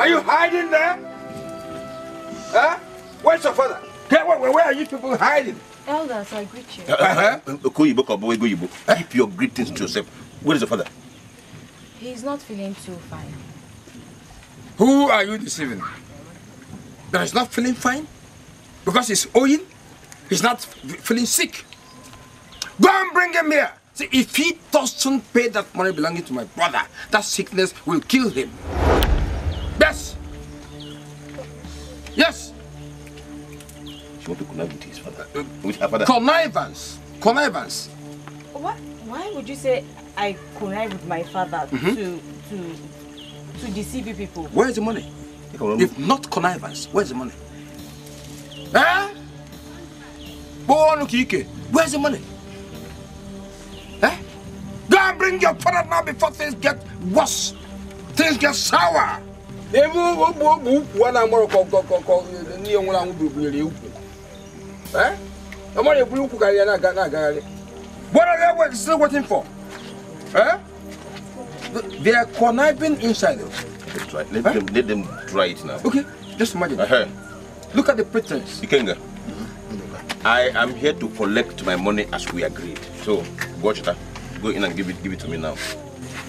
Are you hiding there? Huh? Where's your father? Where are you people hiding? Elders, I greet you. Keep your greetings to yourself. Where is your father? He's not feeling too fine. Who are you deceiving? That he's not feeling fine? Because he's owing? He's not feeling sick? Go and bring him here. See, if he doesn't pay that money belonging to my brother, that sickness will kill him. Yes. Yes. She wants to connive with his father. With her father. Connivance. Connivance. What? Why would you say I connive with my father to deceive you people? Where's the money? If not connivance, where's the money? Huh? Where's the money? Huh? Go and bring your father now before things get worse. Things get sour. What are they still waiting for? Huh? They are conniving inside. Let them try it now. Okay, just imagine. Look at the pretense. Ikenga, I am here to collect my money as we agreed. So, Gochita, go in and give it to me now.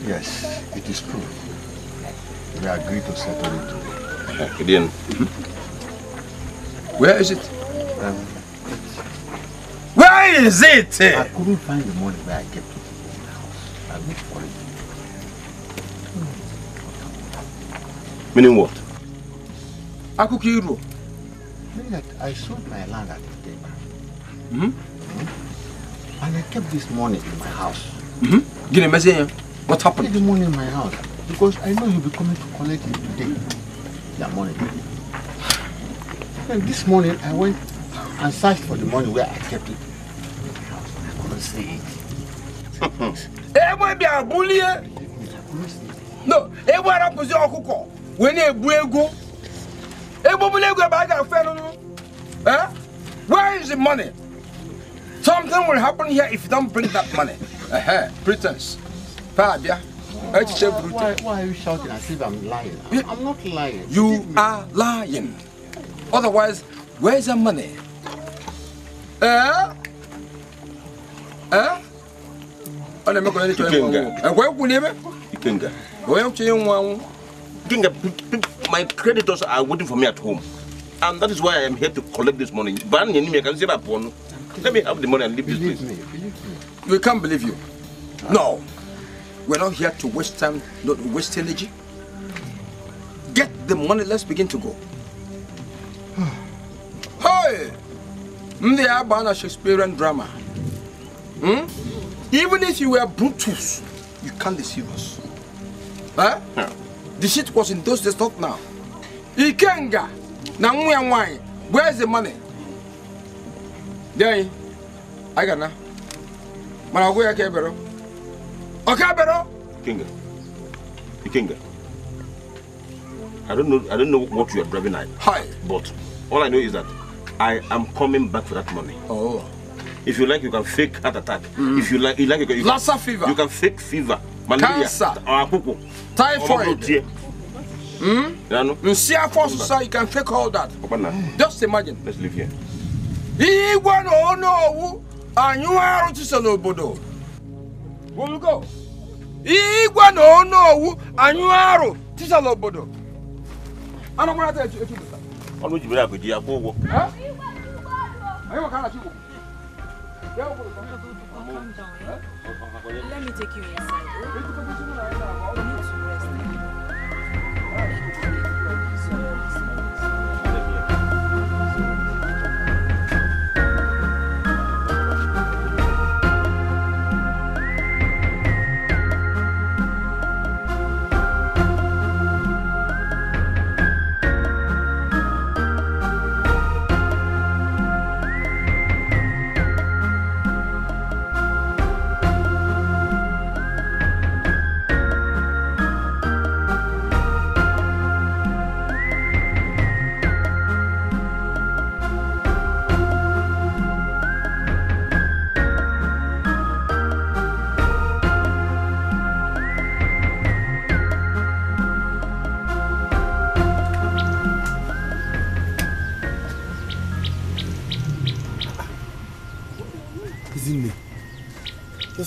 Yes, it is true. We agreed to settle it today. Gideon. Where is it? Where is it? I couldn't find the money where I kept it in the house. I looked for it. Meaning what? Akukiro. Meaning that I sold my land at the table. And I kept this money in my house. What happened? I kept the money in my house because I know you'll be coming to collect it today. Your money. And this morning I went and searched for the money where I kept it. I couldn't see it. No, when where is the money? Something will happen here if you don't bring that money. Pretense. Why are you shouting as if I'm lying? I'm not lying. You are lying. Otherwise, where's the money? My creditors are waiting for me at home. And that is why I am here to collect this money. Let me have the money and leave this place. Believe me. We can't believe you. No. We're not here to waste time, not waste energy. Get the money, let's begin to go. Hey! They are a Shakespearean drama. Even if you were Brutus, you can't deceive us. Huh? Yeah. The shit was in those days, not now. Ikenga! Where's the money? There. I got now. Managoya Kebero. Okay, Bero? Ikenga. I don't know what you are driving at. Hi. But all I know is that I am coming back for that money. Oh. If you like, you can fake heart attack. If you like, Lassa fever. You can fake fever, malaria, cancer, typhoid. You can fake all that. Just imagine. Let's live here. Where we go? Igwa no anyuaro tisalobodo. Ana mwana ta etu buta. Onu jibira ko ji akowo. Ayo kana chiku. Let me take you inside.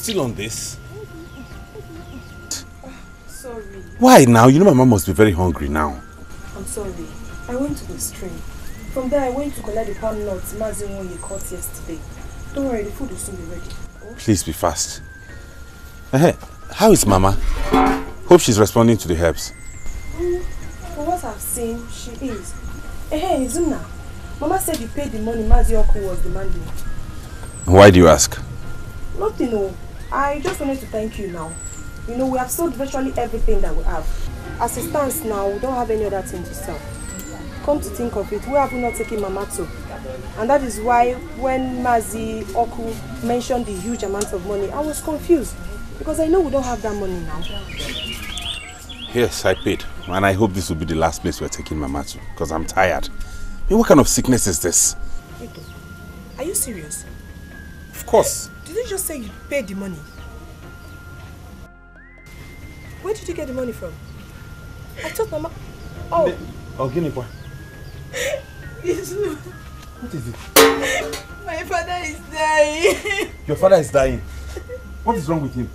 still on this? Sorry. Why now? You know my mom must be very hungry now. I'm sorry. I went to the stream. From there I went to collect the palm nuts Mazi caught yesterday. Don't worry, the food will soon be ready. Oh? Please be fast. Hey, how is Mama? Hope she's responding to the herbs. For what I've seen, she is. Hey, Zuna. Mama said you paid the money Mazi was demanding. Why do you ask? Nothing, no. I just wanted to thank you now. You know, we have sold virtually everything that we have. As it stands now, we don't have any other thing to sell. Come to think of it, we have not taken Mama to. And that is why when Mazi Oku mentioned the huge amount of money, I was confused. Because I know we don't have that money now. Yes, I paid. And I hope this will be the last place we're taking Mama to. Because I'm tired. I mean, what kind of sickness is this? Edo, are you serious? Of course. Did you just say you paid the money? Where did you get the money from? I thought Mama... Oh. Oh, give me boy. What is it? My father is dying. Your father is dying. What is wrong with him?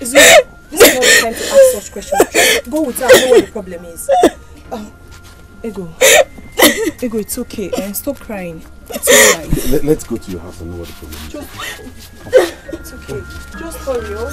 This is not the time to ask such questions. Go with her, I know what the problem is. Ego, it's okay. Stop crying. It's alright. Let's go to your house and know what the problem is. It's okay. Just hurry up.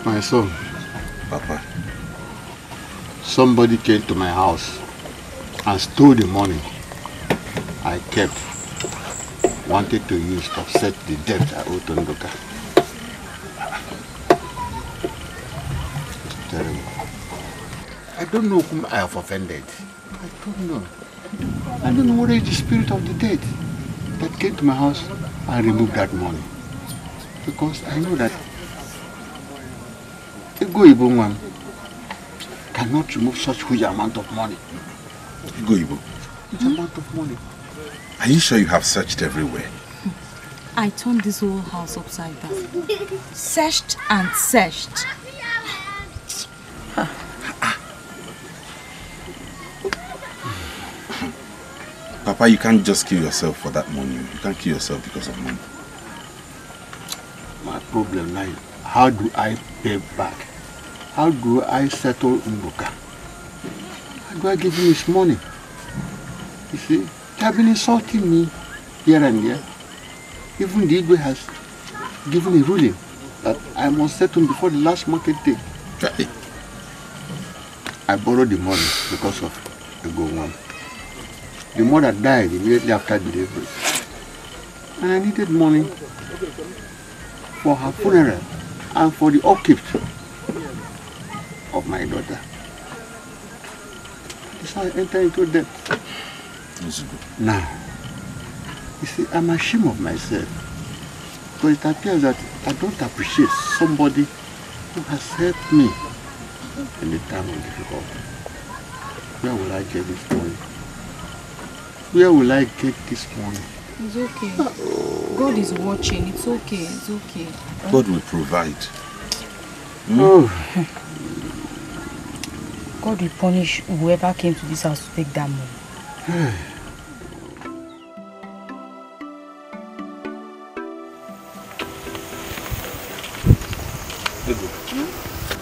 My son. Papa. Somebody came to my house and stole the money I kept. Wanted to use to offset the debt I owed to Ndoka. It's terrible. I don't know whom I have offended. I don't know. I don't know what is the spirit of the dead that came to my house and removed that money. Because I know that Emeghebo cannot remove such huge amount of money. Emeghebo? Huge amount of money. Are you sure you have searched everywhere? I turned this whole house upside down. Searched and searched. Papa, you can't just kill yourself for that money. You can't kill yourself because of money. My problem now is, how do I pay back? How do I settle Ndoka? How do I give him his money? You see, they have been insulting me here and there. Even the Igwe has given a ruling that I must settle him before the last market day. I borrowed the money because of the Go-1. The mother died immediately after delivery. And I needed money for her funeral and for the upkeep of my daughter. So I entered into debt. Now, you see, I'm ashamed of myself. Because it appears that I don't appreciate somebody who has helped me in the time of difficulty. Where will I get this money? Where will I get this money? It's okay. God is watching. It's okay. It's okay. God will provide. Oh. God will punish whoever came to this house to take that money.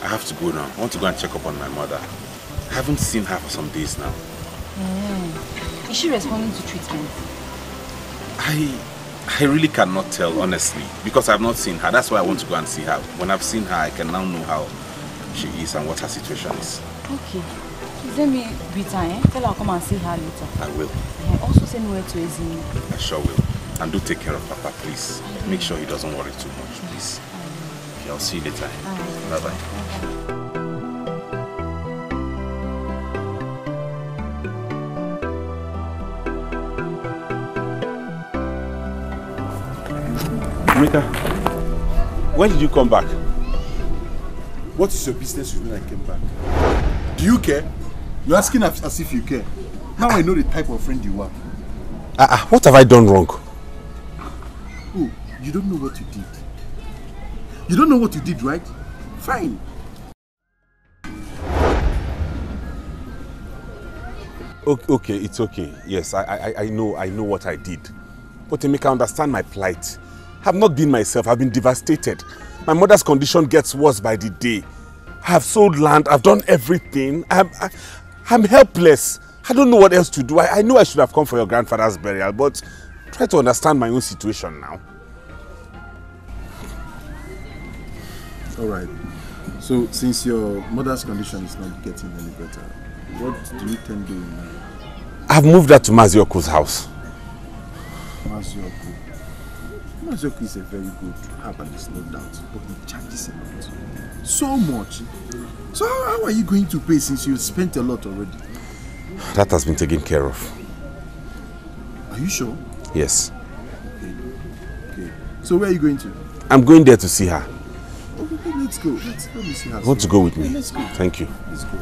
I have to go now. I want to go and check up on my mother. I haven't seen her for some days now. Is she responding to treatment? I really cannot tell, honestly, because I've not seen her. That's why I want to go and see her. When I've seen her, I can now know how she is and what her situation is. Okay. Please let me greet her, eh? Tell her I'll come and see her later. I will. Also send word to Ezini. I sure will. And do take care of Papa, please. Make sure he doesn't worry too much, please. Okay, I'll see you later. Bye-bye. Rita, when did you come back? What is your business with when I came back? Do you care? You're asking as if you care. Now I know the type of friend you are. What have I done wrong? Oh, you don't know what you did. You don't know what you did, right? Fine. Okay, it's okay. Yes, I know what I did. But to make I understand my plight. I've not been myself. I've been devastated. My mother's condition gets worse by the day. I have sold land. I've done everything. I'm helpless. I don't know what else to do. I know I should have come for your grandfather's burial, but try to understand my own situation now. All right. So, since your mother's condition is not getting any better, what do you intend doing now? I've moved her to Mazioku's house. Mazioku. Mazioku is a very good herbalist, no doubt, but he charges a lot. So much. So how are you going to pay since you've spent a lot already? That has been taken care of. Are you sure? Yes. Okay. So where are you going to? I'm going there to see her. Okay, let's go. Let me see her. You want to go with me? Let's go. Thank you. Let's go.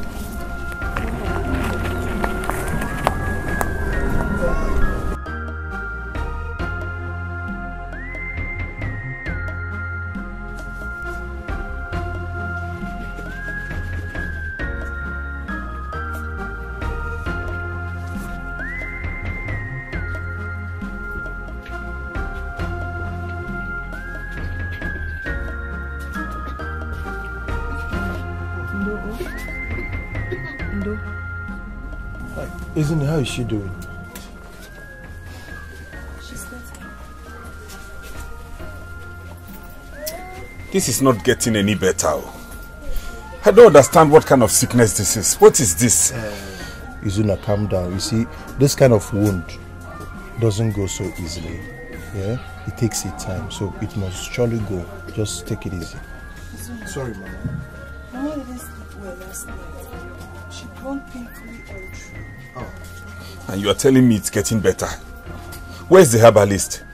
Isn't how is she doing? She's better. This is not getting any better. I don't understand what kind of sickness this is. What is this? Izuna, calm down. You see, this kind of wound doesn't go so easily. Yeah? It takes its time, so it must surely go. Just take it easy. Izuna. Sorry, Mama. Mama didn't sleep well last night. She groaned painfully all through. Oh. And you are telling me it's getting better. Where's the herbalist?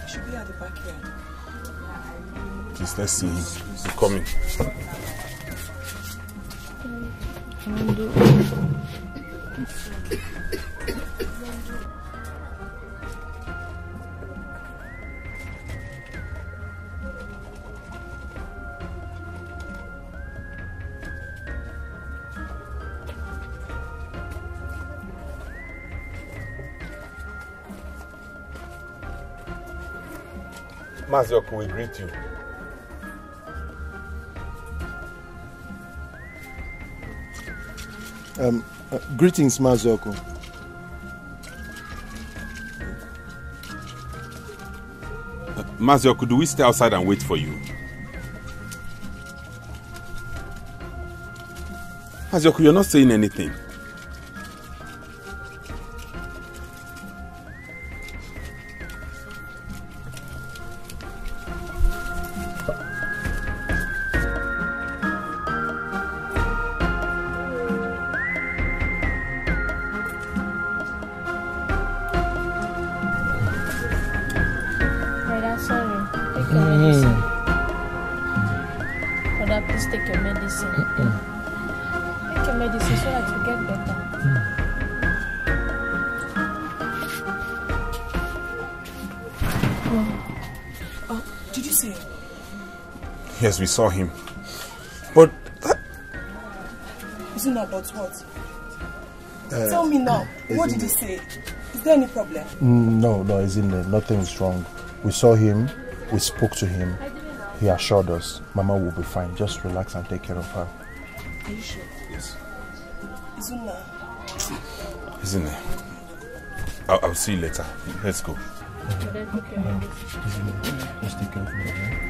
He should be at the backyard. Please, let's see him. He's coming. Mazioku, we greet you. Greetings, Mazioku. Mazioku, do we stay outside and wait for you? Mazioku, you're not saying anything. Yes, we saw him. But Isn't that about what? Tell me now. What did he say? Is there any problem? No, isn't there? Nothing's wrong. We saw him. We spoke to him. He assured us Mama will be fine. Just relax and take care of her. Are you sure? yes. Isn't Isn't it? I'll see you later. Let's go. Okay. Just take care of her.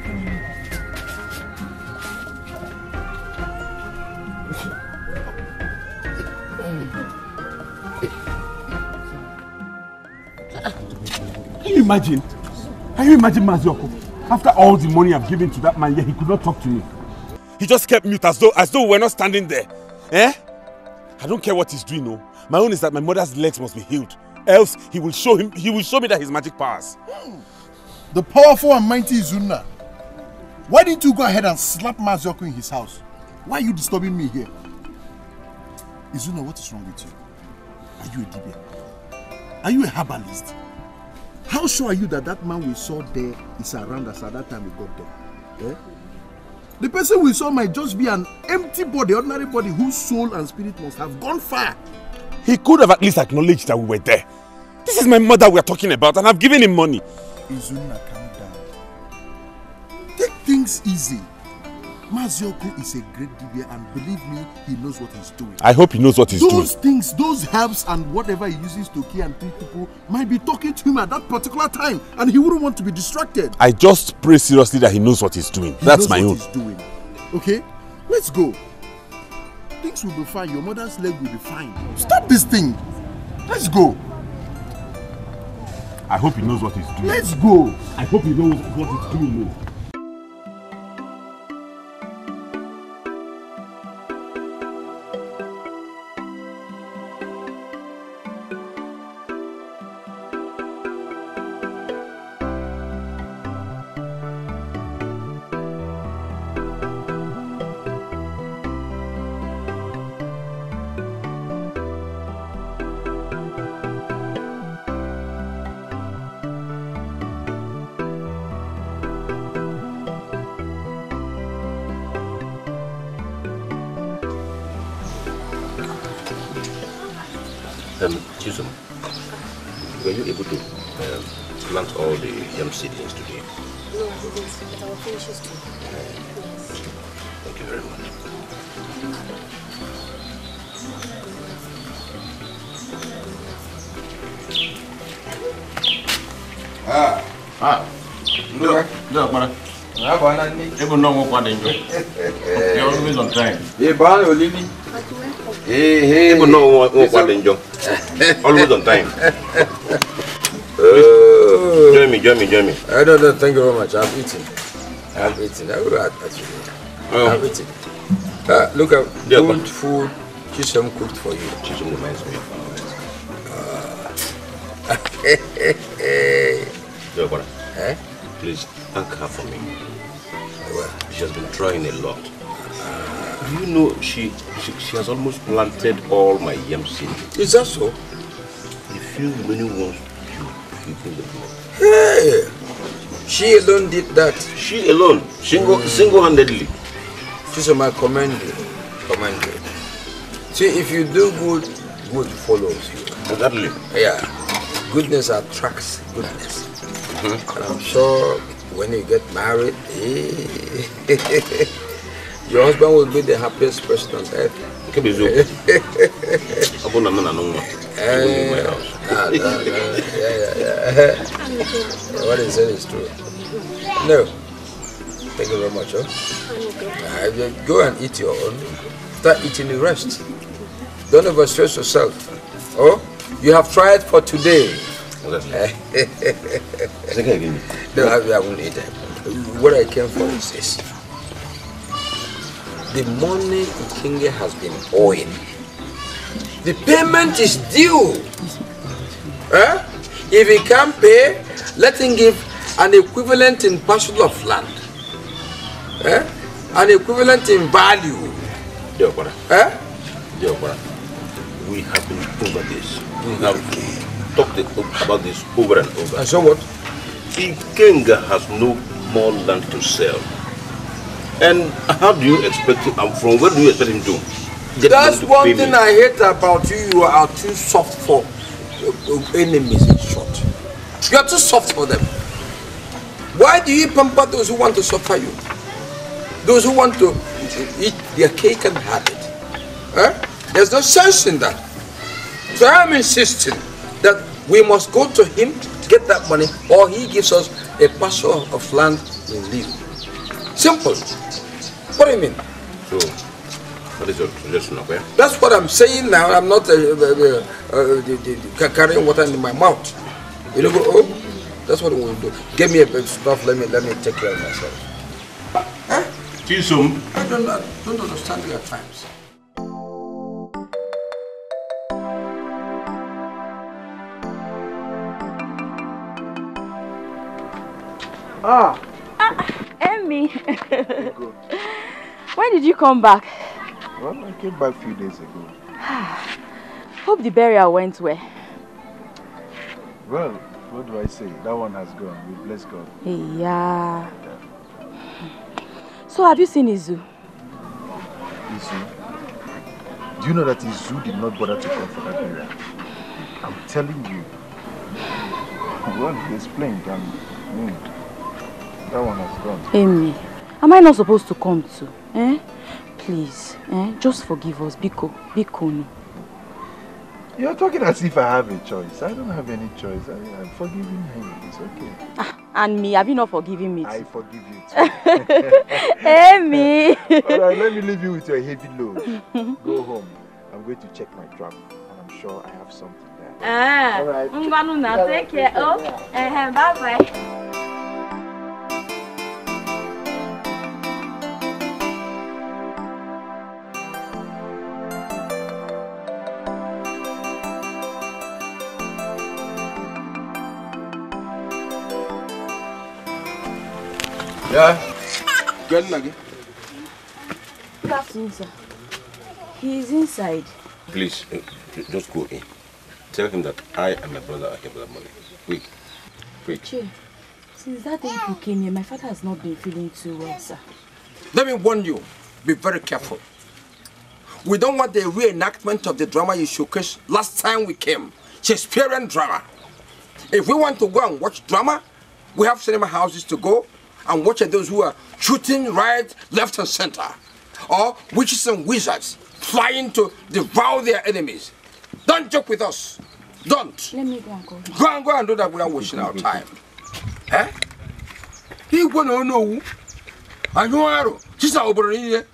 Can you imagine? Can you imagine Mazioku? After all the money I've given to that man, yet he could not talk to me. He just kept mute as though we were not standing there. Eh? I don't care what he's doing, no. My own is that my mother's legs must be healed. Else he will show me that his magic powers. The powerful and mighty Izuna. Why didn't you go ahead and slap Mazioku in his house? Why are you disturbing me here? Izuna, what is wrong with you? Are you a dibia? Are you a herbalist? How sure are you that that man we saw there is around us at that time we got there? Eh? The person we saw might just be an empty body, ordinary body whose soul and spirit must have gone far. He could have at least acknowledged that we were there. This is my mother we are talking about, and I've given him money. Izuna, calm down. Take things easy. Mazioku is a great dibia, and believe me, he knows what he's doing. I hope he knows what he's doing. Those things, those herbs and whatever he uses to kill and treat people might be talking to him at that particular time, and he wouldn't want to be distracted. I just pray seriously that he knows what he's doing. That's my own. He knows what he's doing. Okay? Let's go. Things will be fine. Your mother's leg will be fine. Stop this thing. Let's go. I hope he knows what he's doing. Let's go. I hope he knows what he's doing. Chizzy, were you able to plant all the yam seedlings today? No, I didn't, but I will finish it too. Yes. Thank you very much. No, man. You're always on time. People know what always on time. Join me. I don't know, thank you very much. I've eaten. I will actually. I've eaten. Look at good food Chisom cooked for you. Chisom reminds me of please thank her for me. Well, she has been trying a lot. Do you know she has almost planted all my yam seed? Is that so? The few remaining ones you bring the blood. Hey! She alone did that. She alone, single-handedly. Chisom, I commend you. See, if you do good, good follows you. Exactly. Yeah. Goodness attracts goodness. And I'm sure when you get married, your husband will be the happiest person on earth. What he said is true. No. Thank you very much. Go and eat your own. Start eating the rest. Don't overstress yourself. Oh, you have tried for today. No, I won't eat it. What I came for is this. The money Ikinge has been owing. The payment is due. If he can't pay, let him give an equivalent in parcel of land. An equivalent in value. We have been over this. We have talked about this over and over. And so what? Ikenga has no more land to sell. And how do you expect him, from where do you expect him to get? That's one thing I hate about you. You are too soft for enemies in short. You are too soft for them. Why do you pamper those who want to suffer you? Those who want to eat their cake and have it. There's no sense in that. So I'm insisting that we must go to him to get that money, or he gives us a parcel of land in lieu. Simple. What do you mean? So, what is your suggestion, okay? That's what I'm saying now. I'm not carrying water in my mouth. You know, that's what we'll do. Give me a bit of stuff. Let me take care of myself. Chisum. I don't understand your times. Emmy, Daddy. When did you come back? Well, I came back a few days ago. Hope the burial went well. Well, what do I say? That one has gone. We bless God. Yeah. So have you seen Izu? Izu? Do you know that Izu did not bother to come for that burial? I'm telling you. Well, he explained and that one has gone. Amy, am I not supposed to come too? Eh? Please, just forgive us. Biko, no. You're talking as if I have a choice. I don't have any choice. I'm forgiving him. It's okay. And me, have you not forgiven me too? I forgive you too. Amy! Alright, let me leave you with your heavy load. Go home. I'm going to check my trunk and I'm sure I have something there. Alright. Take care. Oh, bye-bye. Yeah. Good again. Good afternoon, sir. He's inside. Please, just go in. Tell him that I and my brother are here for that money. Quick. Che, since that day you came here, my father has not been feeling too well, sir. Let me warn you, be very careful. We don't want the reenactment of the drama you showcased last time we came. Shakespearean drama. If we want to go and watch drama, we have cinema houses to go and watch those who are shooting right, left and center. Or witches and wizards flying to devour their enemies. Don't joke with us. Don't. Let me go and go. Go and do that without wasting our time. Eh? He won't know. And you are. Tisa Oboronine.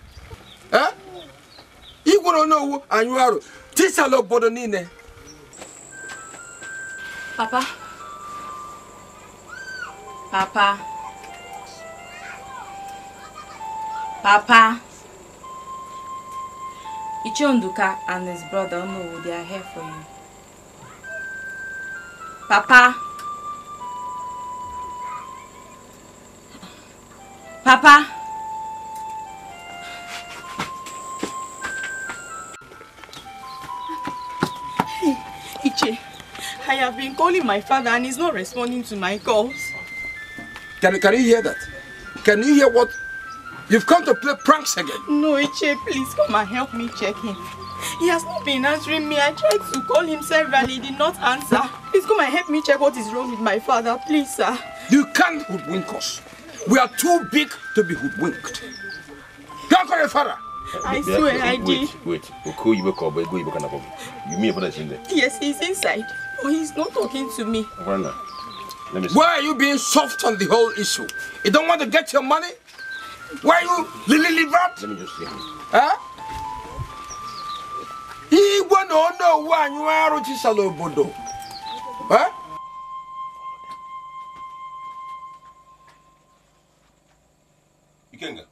Eh? He won't know. And you are. Tisa Oboronine. Papa. Papa. Papa. Ichonduka and his brother Onuigbo, they are here for you. Papa. Papa. Hey, Iche, I have been calling my father and he's not responding to my calls. Can you hear that? Can you hear what? You've come to play pranks again. No, Iche, please come and help me check him. He has not been answering me. I tried to call him severally, he did not answer. Please come and help me check what is wrong with my father, please, sir. You can't hoodwink us. We are too big to be hoodwinked. Don't call your father. I swear I did. Wait. You mean your father is in there? Yes, he's inside. But he's not talking to me. Let me see. Why are you being soft on the whole issue? You don't want to get your money? Why are you lily rat? Let me just see. Huh? He won't know why you are Chisalobodo. Huh? Ikenga.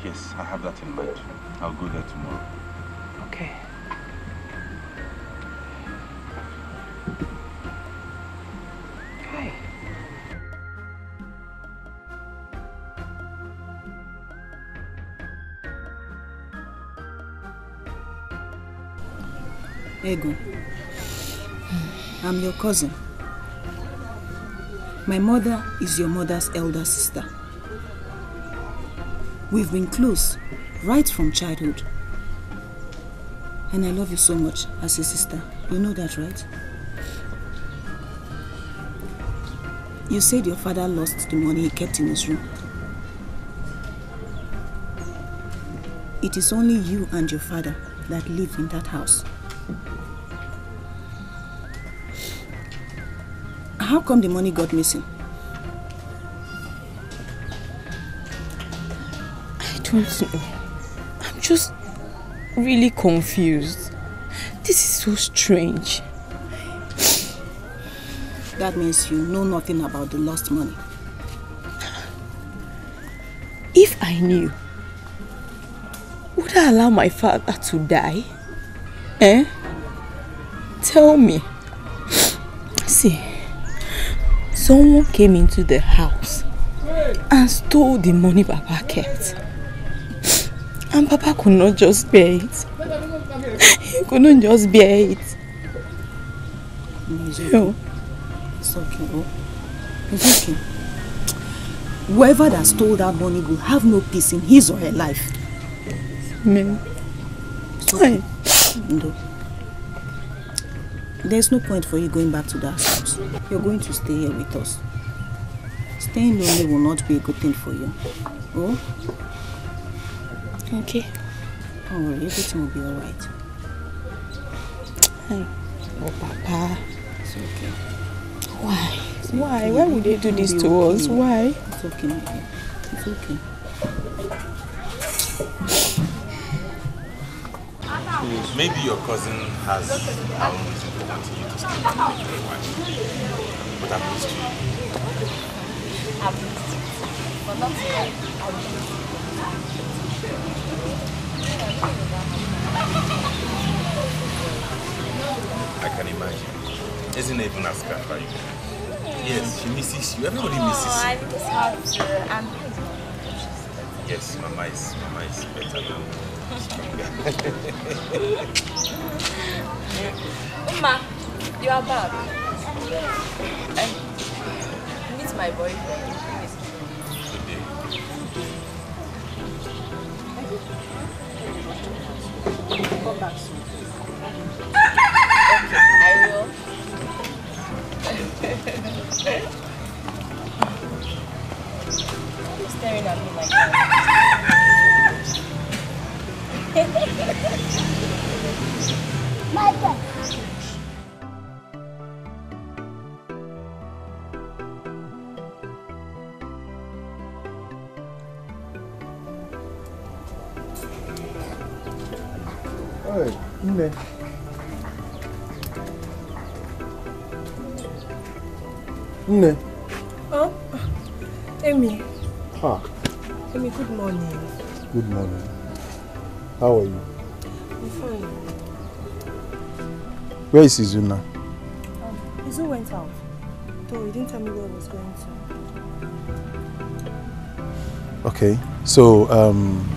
Yes, I have that in mind. I'll go there tomorrow. Okay. Hi. Ego, I'm your cousin. My mother is your mother's elder sister. We've been close right from childhood. And I love you so much as a sister. You know that, right? You said your father lost the money he kept in his room. It is only you and your father that live in that house. How come the money got missing? I don't know. I'm just really confused. This is so strange. That means you know nothing about the lost money. If I knew, would I allow my father to die? Eh? Tell me. See, someone came into the house and stole the money Papa kept. And Papa could not just bear it. He couldn't just bear it. No. It's okay, oh. It's okay. Whoever that stole that money will have no peace in his or her life. No. It's okay. No. There's no point for you going back to that house. You're going to stay here with us. Staying lonely will not be a good thing for you. Oh? Okay. Don't worry, everything will be alright. Hey. Oh, Papa. It's okay. Why? Why? Why would they do this to us? Why? It's okay, my dear. It's okay. Maybe your cousin has her own reason for wanting you to stay for a while. But I've missed you. I've missed you. But not today. I'll be with you. I can imagine. Isn't even as scared by you? Yes, she misses you. Everybody misses you. I miss her too. And yes, Mama is better now. Uma, you are back. Meet my boyfriend. Come back soon. Okay, I will. You're staring at me like that. My bad. Hey, Nne. Nne. Oh, Amy. Ah. Amy, good morning. Good morning. How are you? I'm fine. Where is Izuna? Izu went out. Though he didn't tell me where he was going to. Okay. So,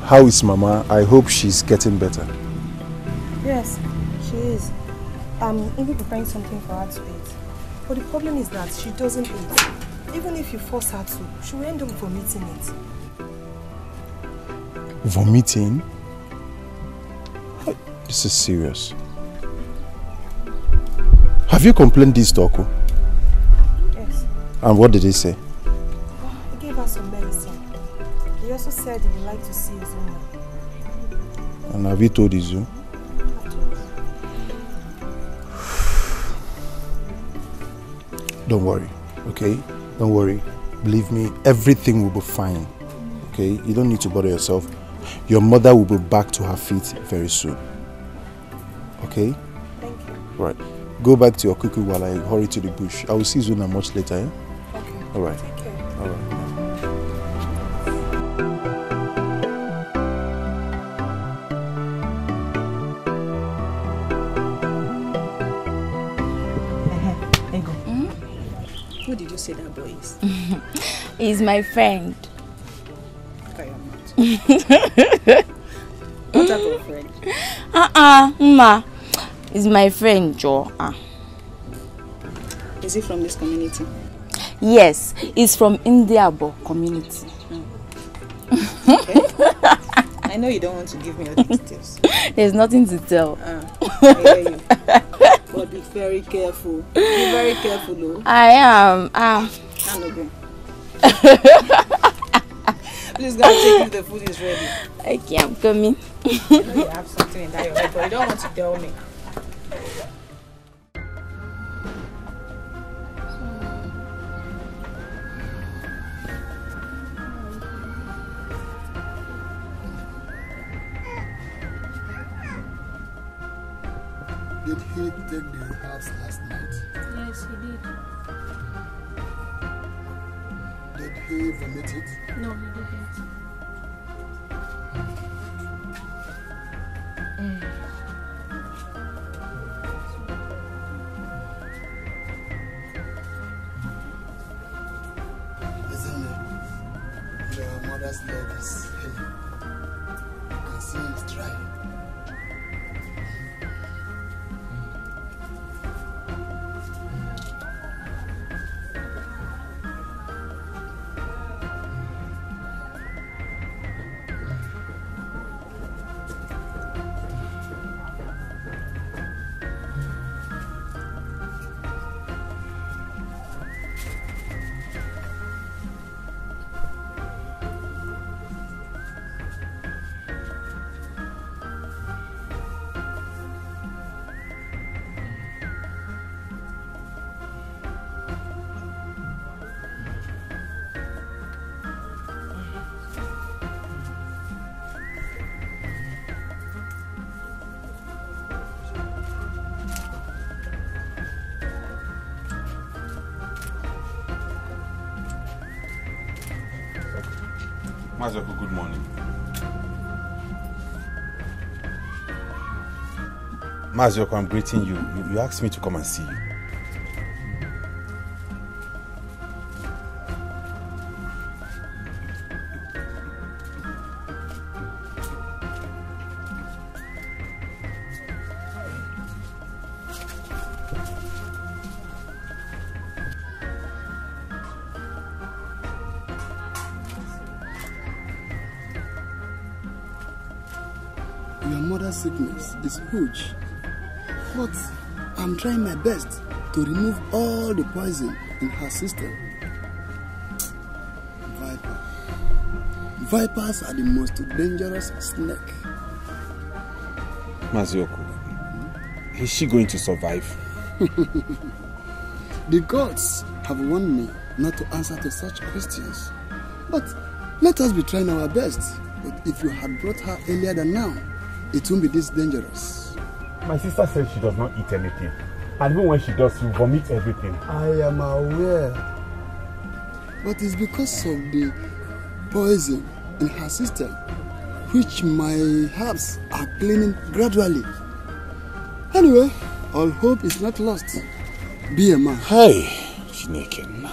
how is Mama? I hope she's getting better. Yes, she is. I'm even preparing something for her to eat. But the problem is that she doesn't eat. Even if you force her to, she will end up vomiting it. Vomiting? This is serious. Have you complained this to Oko? Yes. And what did he say? He gave her some medicine. He also said he would like to see Izuna. And have you told Izu? Don't worry, okay? Don't worry. Believe me, everything will be fine. Okay? You don't need to bother yourself. Your mother will be back to her feet very soon. Okay? Thank you. Right. Go back to your cookie while I hurry to the bush. I will see Zuna much later, eh? Okay. Alright. Take care. Alright. Who did you say that boy is? He's my friend. I am not. What type of friend? Ma. He's my friend, Joe. Is he from this community? Yes, he's from Indiabo community. Okay. I know you don't want to give me all the details. There's nothing to tell. I hear you. But be very careful. Be very careful, though. I am. Please go and check if the food is ready. Okay, I'm coming. I know you have something in that your head, but you don't want to tell me. Did he take the herbs last night? Yes, he did. Did he vomit it? No, he didn't. Isn't it? Your mother's leg is heavy. You can see it's dry. Mazoku, good morning. Mazoku, I'm greeting you. You asked me to come and see you. Sickness is huge, but I'm trying my best to remove all the poison in her system. Vipers are the most dangerous snake. Mazioku, is she going to survive? The gods have warned me not to answer to such questions, but let us be trying our best. But if you had brought her earlier than now, it won't be this dangerous. My sister says she does not eat anything. And even when she does, she vomits everything. I am aware. But it's because of the poison in her system, which my herbs are cleaning gradually. Anyway, all hope is not lost. Be a man. Hey, Chineken.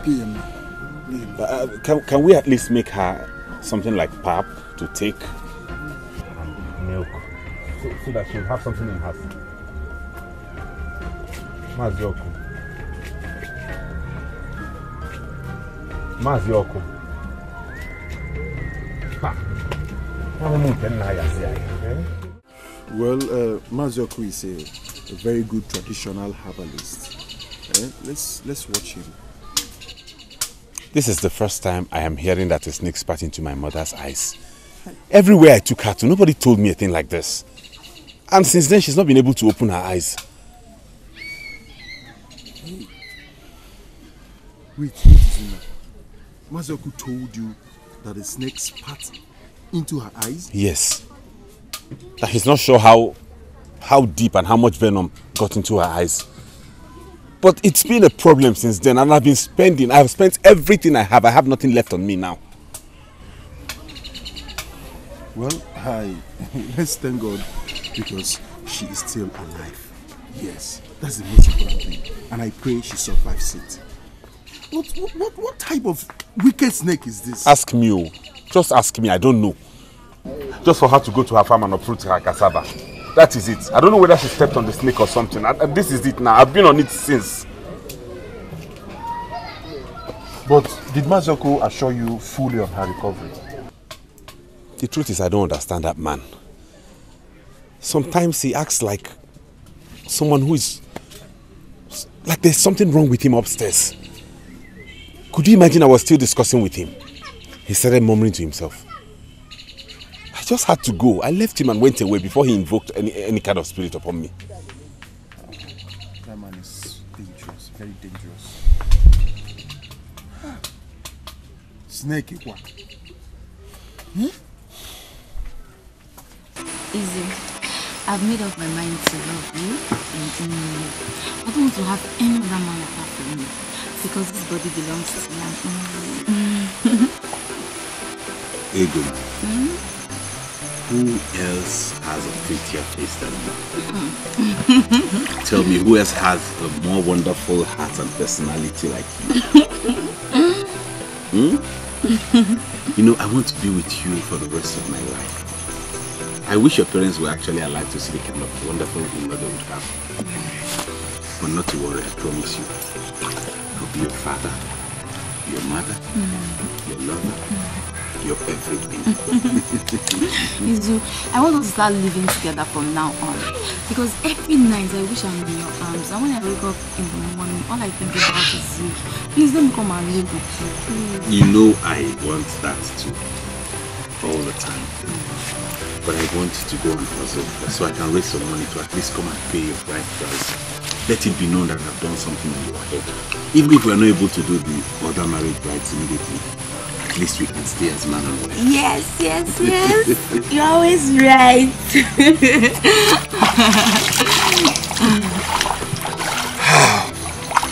Be a man. Can we at least make her something like pap to take? Milk, so that she'll have something in her. Mazioku. Well, Mazioku is a very good traditional herbalist. Let's watch him. This is the first time I am hearing that a snake spat into my mother's eyes. Everywhere I took her to, nobody told me a thing like this. And since then, she's not been able to open her eyes. Wait, Zuna. Mazioku told you that the snake spat into her eyes? Yes. That he's not sure how deep and how much venom got into her eyes. But it's been a problem since then, and I've spent everything I have. I have nothing left on me now. Well, let's thank God because she is still alive. Yes, that's the most important thing. And I pray she survives it. What type of wicked snake is this? Ask me, oh. Just ask me, I don't know. Just for her to go to her farm and uproot her cassava. That is it. I don't know whether she stepped on the snake or something. This is it now. I've been on it since. But did Mazioko assure you fully of her recovery? The truth is, I don't understand that man. Sometimes he acts like someone who is... like there's something wrong with him upstairs. Could you imagine I was still discussing with him? He started murmuring to himself. I just had to go. I left him and went away before he invoked any kind of spirit upon me. That man is dangerous, very dangerous. Snake Ikwa. Easy. I've made up my mind to love you and only you. I don't want to have any other man apart from you. Because this body belongs to me and only you. Ego. Who else has a prettier face than you? Tell me, who else has a more wonderful heart and personality like you? You know, I want to be with you for the rest of my life. I wish your parents were actually alive to see the kind of wonderful mother they would have. But not to worry, I promise you. I'll be your father, your mother, your lover, your everything. Izu, I want us to start living together from now on. Because every night I wish I'm in your arms. And when I wake up in the morning, all I think about is you. Please let me come and live with you. Please. You know I want that too. All the time. But I want to go and hustle so I can raise some money to at least come and pay your bride price. Let it be known that I've done something in your head. Even if we are not able to do the other marriage rites immediately, at least we can stay as man and wife. Yes, yes, yes. You're always right.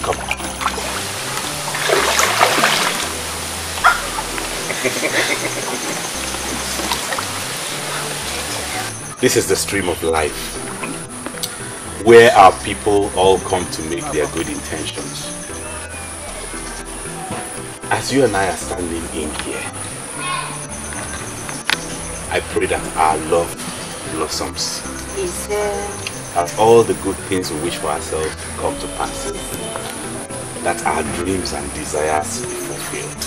Come on. This is the stream of life, where our people all come to make their good intentions. As you and I are standing in here, I pray that our love blossoms. That all the good things we wish for ourselves come to pass. That our dreams and desires be fulfilled.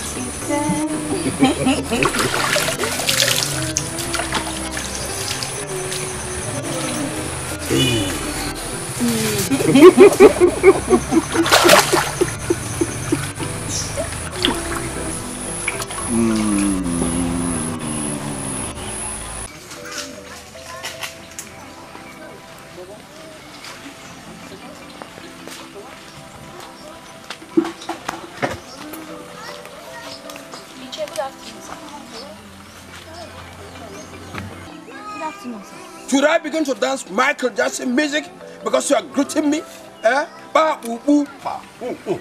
Should I begin to dance Michael Jackson music because you are greeting me? Eh? Ba, oo, oo, ba, oo, oo.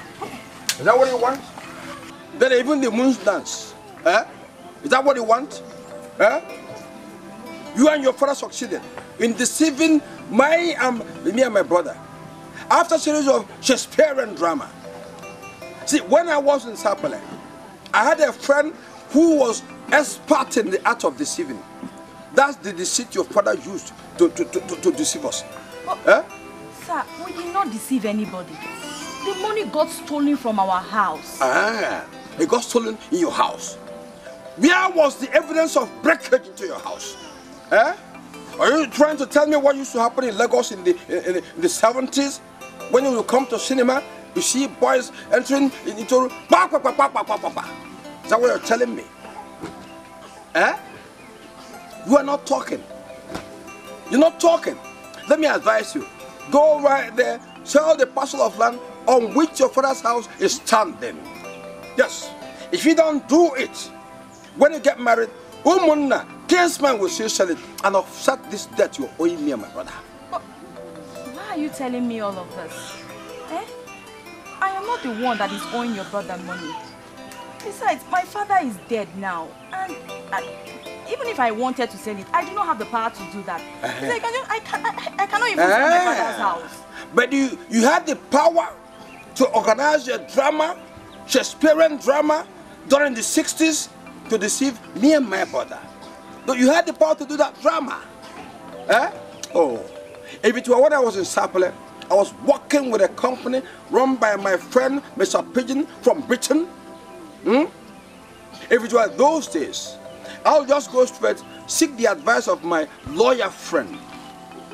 Is that what you want? Then even the moons dance. Eh? Is that what you want? Eh? You and your father succeeded in deceiving me and my brother. After a series of Shakespearean drama. See, when I was in Sapele, I had a friend who was expert in the art of deceiving. That's the deceit your father used to deceive us. Eh? Sir, we did not deceive anybody. The money got stolen from our house. Ah, it got stolen in your house. Where was the evidence of breakage into your house? Eh? Are you trying to tell me what used to happen in Lagos in the 70s? When you will come to cinema, you see boys entering into... Is that what you're telling me? Eh? You are not talking. You're not talking. Let me advise you. Go right there, sell the parcel of land on which your father's house is standing. Yes. If you don't do it, when you get married, Umunna, kinsman will still sell it and offset this debt you're owing me and my brother. But why are you telling me all of this? Eh? I am not the one that is owing your brother money. Besides, my father is dead now. And even if I wanted to sell it, I do not have the power to do that. I cannot even sell my father's house. But you had the power to organize your drama Shakespearean drama during the 60s to deceive me and my brother. Though you had the power to do that drama. Eh? Oh, if it were when I was in Sapele, I was working with a company run by my friend Mr. Pigeon from Britain. If it were those days, I'll just go straight, seek the advice of my lawyer friend,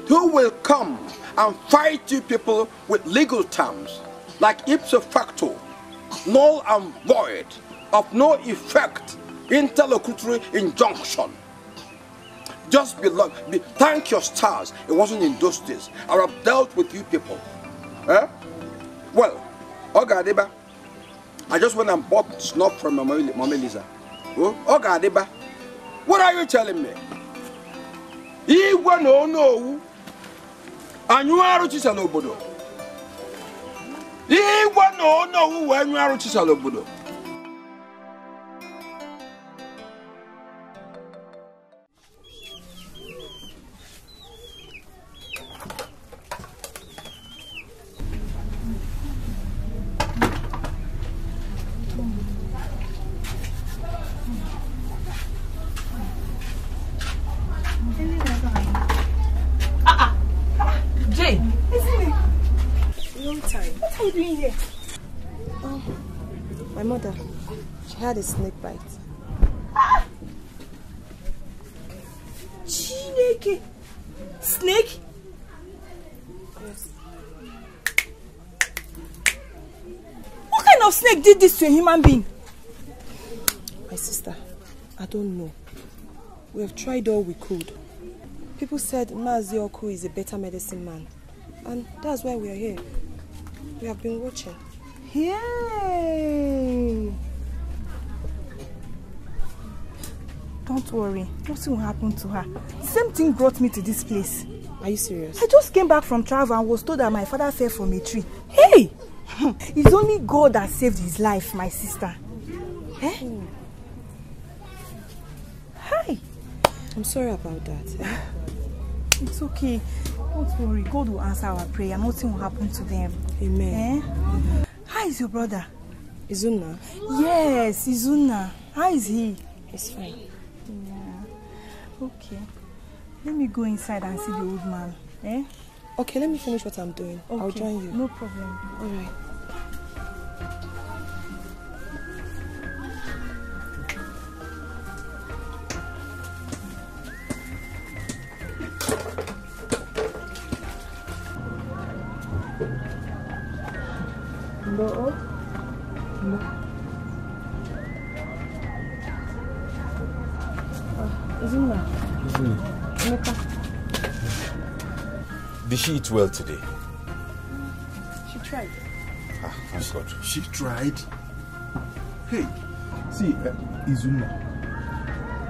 who will come and fight you people with legal terms, like ipso facto, null and void, of no effect, interlocutory injunction. Just thank your stars it wasn't in those days. I would have dealt with you people. Eh? Well, Ogadeba, I just went and bought snuff from Mama Lisa. Oh, Ogadeba, what are you telling me? Igwe no. Anyu aru chisalobodo. Igwe no anyu aru chisalobodo. My mother, she had a snake bite. Chineke! Snake? Yes. What kind of snake did this to a human being? My sister, I don't know. We have tried all we could. People said Mazi Oku is a better medicine man. And that's why we are here. We have been watching. Yay! Don't worry, nothing will happen to her. Same thing brought me to this place. Are you serious? I just came back from travel and was told that my father fell from a tree. Hey! It's only God that saved his life, my sister. Eh? Hi! I'm sorry about that. Eh? It's okay. Don't worry, God will answer our prayer. Nothing will happen to them. Amen. Eh? How is your brother? Izuna? Yes, Izuna. How is he? He's fine. Yeah. Okay. Let me go inside and see the old man. Eh? Okay, let me finish what I'm doing. Okay. I'll join you. No problem. All right. No. Did she eat well today? She tried. Ah, thank God. She tried? Hey, see, Izuna,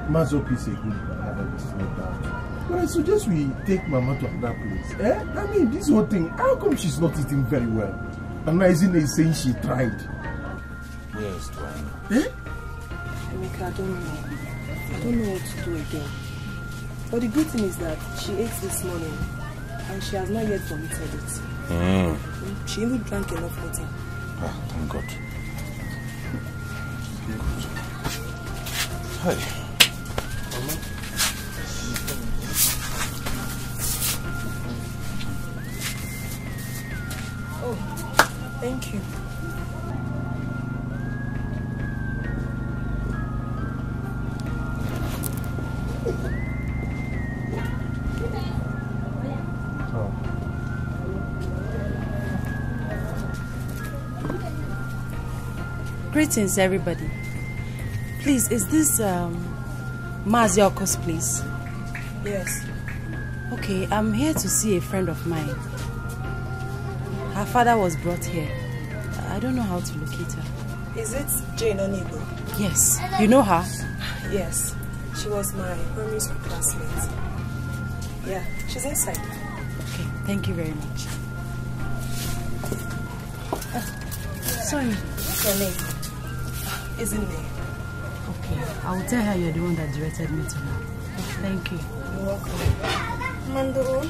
Mazop is a good man, I have no doubt. But I suggest we take Mama to another place. Eh? I mean, this whole thing, how come she's not eating very well? And Izuna is saying she tried. Where else do I know? Eh? Emeka, I don't know. I don't know what to do again. But the good thing is that she ate this morning and she has not yet vomited it. She even drank enough water. Ah, thank God. Hi. Mama. Oh, thank you. Greetings, everybody. Please, is this Mazioko's place? Yes. Okay, I'm here to see a friend of mine. Her father was brought here. I don't know how to locate her. Is it Jane Onuigbo? Yes. You know her? Yes. She was my primary school classmate. Yeah, she's inside. Okay, thank you very much. Sorry. What's her name? Isn't it? Okay, I will tell her you're the one that directed me to her. Thank you. You're welcome. Mandoro.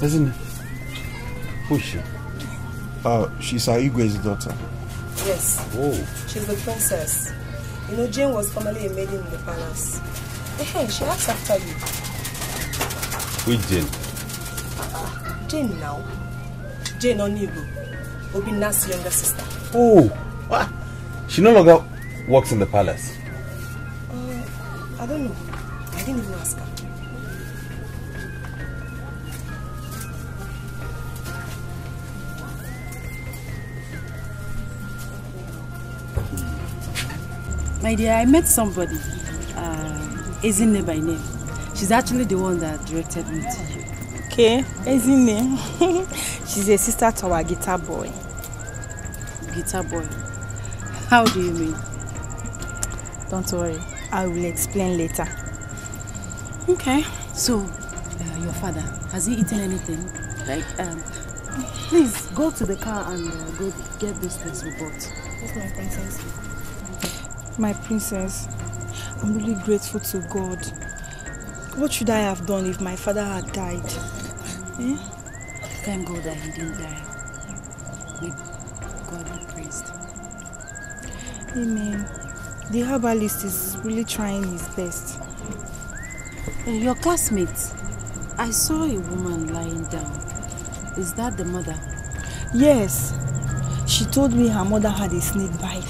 Isn't it? Who's she? She's our Igwe's daughter. Yes. Oh. She's the princess. You know, Jane was formerly a maiden in the palace. Hey, she asked after you. Which Jane? Jane now. Jane Onuigbo. Obinna's younger sister. Oh. What? She no longer works in the palace. I don't know. I didn't even ask her. My dear, I met somebody, Ezine by name. She's actually the one that directed me to you. Okay, Ezine. She's a sister to our guitar boy. Guitar boy? How do you mean? Don't worry, I will explain later. Okay. So, your father, has he eaten anything? Like, please go to the car and go get those things we bought. Yes, my princess. My princess, I'm really grateful to God. What should I have done if my father had died? Eh? Thank God that he didn't die. May God be praised. Amen. The herbalist is really trying his best. Your classmate, I saw a woman lying down. Is that the mother? Yes. She told me her mother had a snake bite.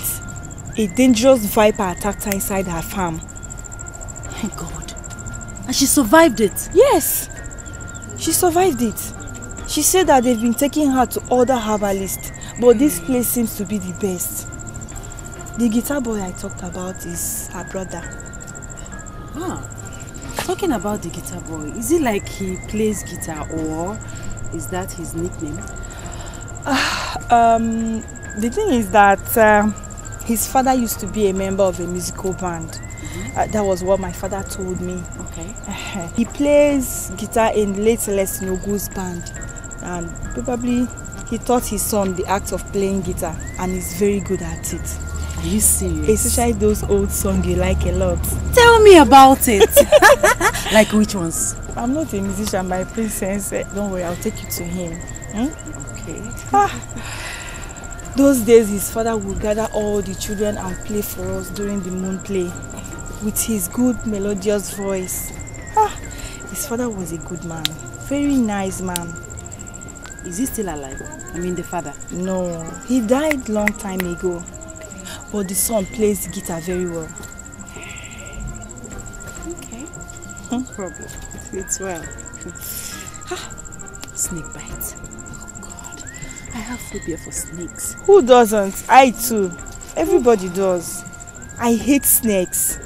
A dangerous viper attacked her inside her farm. Thank God. And she survived it? Yes. She survived it. She said that they've been taking her to other herbalists, but this place seems to be the best. The guitar boy I talked about is her brother. Ah. Talking about the guitar boy, is it like he plays guitar or is that his nickname? The thing is that his father used to be a member of a musical band. That was what my father told me. Okay. He plays guitar in late Celestine Ogu's band, and probably he taught his son the act of playing guitar, and he's very good at it. Are you serious? Especially those old songs you like a lot. Tell me about it. Like which ones? I'm not a musician, my princess. Don't worry, I'll take you to him. Okay. Those days his father would gather all the children and play for us during the moon play with his good melodious voice. His father was a good man, very nice man. Is he still alive? I mean the father? No, he died long time ago. But the son plays the guitar very well. Okay. No problem. It's well. Snake bite. Oh God. I have phobia for snakes. Who doesn't? I too. Everybody does. I hate snakes.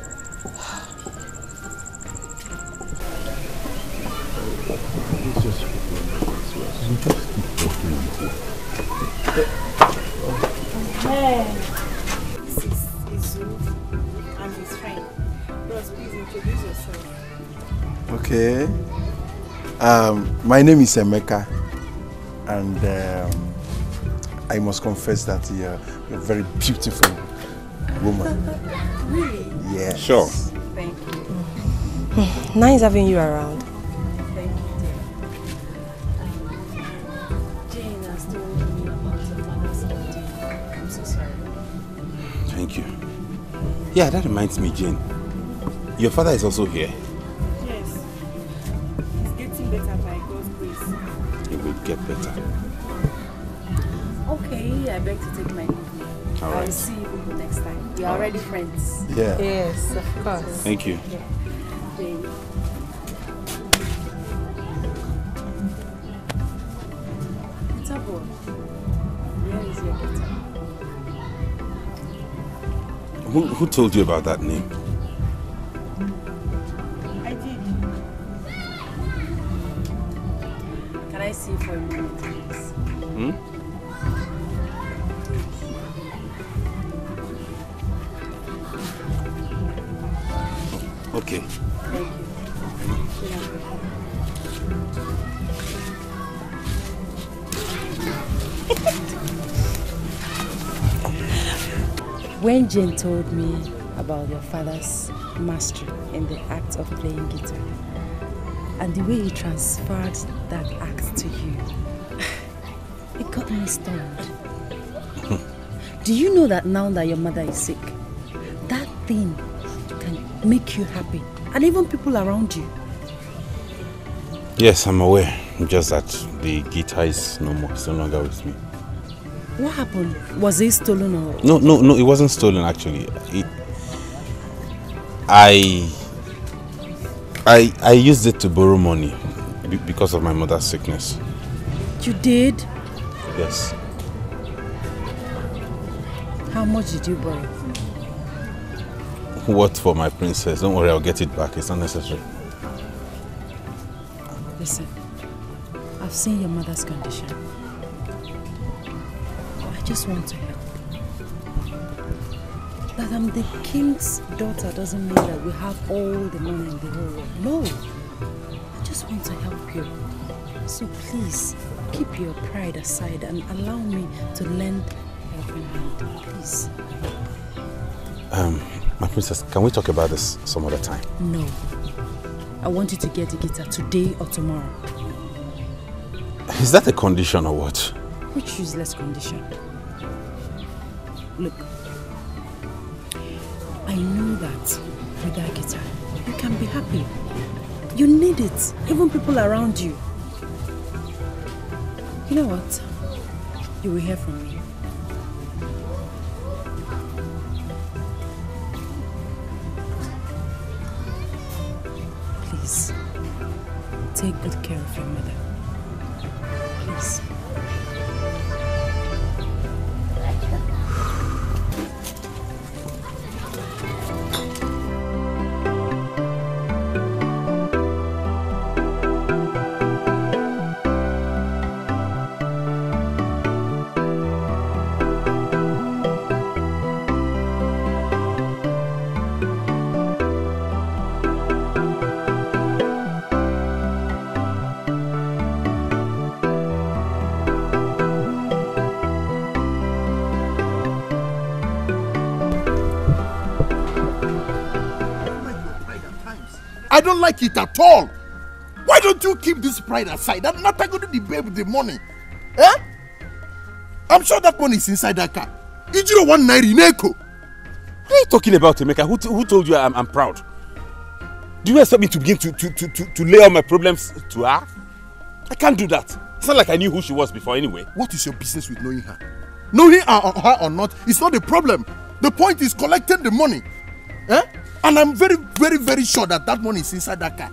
Hey. This is Izu and his friend. Bros, please introduce yourself. Okay. My name is Emeka, and I must confess that you're a very beautiful woman. Really? Yes. Sure. Thank you. Nice having you around. Thank you, dear. Jane has told me about your father's death. I'm so sorry. Thank you. Yeah, that reminds me, Jane. Your father is also here. Yes. He's getting better by God's grace. He will get better. Okay, I beg to take my leave. All right. I'll see you people next time. We are already friends. Yeah. Yes, of course. Thank you. Jane. Guitar boy, where is your guitar? Who told you about that name? I did. Can I see you for a moment, please? Okay. Thank you. When Jane told me about your father's mastery in the act of playing guitar and the way he transferred that act to you, It got me stunned. Do you know that now that your mother is sick, that thing can make you happy, and even people around you? Yes, I'm aware. Just that the guitar is no more. It's no longer with me. What happened? Was it stolen or? No, it wasn't stolen actually. I used it to borrow money because of my mother's sickness. You did? Yes. How much did you borrow? What for my princess? Don't worry, I'll get it back. It's not necessary. Listen, I've seen your mother's condition. I just want to help. That I'm the king's daughter doesn't mean that we have all the money in the whole world. No, I just want to help you. So please, keep your pride aside and allow me to lend a helping hand, please. My princess, can we talk about this some other time? No. I want you to get the guitar today or tomorrow. Is that a condition or what? Which useless condition? Look, I know that with that guitar, you can be happy. You need it, even people around you. You know what? You will hear from me. Please, take good care of your mother. Please. I don't like it at all. Why don't you keep this pride aside? I'm not going to debate with the money. Eh? I'm sure that money is inside that car. Ijiro 1 naira in Echo. What are you talking about, Emeka? Who told you I'm proud? Do you expect me to begin to lay all my problems to her? I can't do that. It's not like I knew who she was before anyway. What is your business with knowing her? Knowing her or not is not the problem. The point is collecting the money. Eh? And I'm very, very, very sure that that money is inside that car.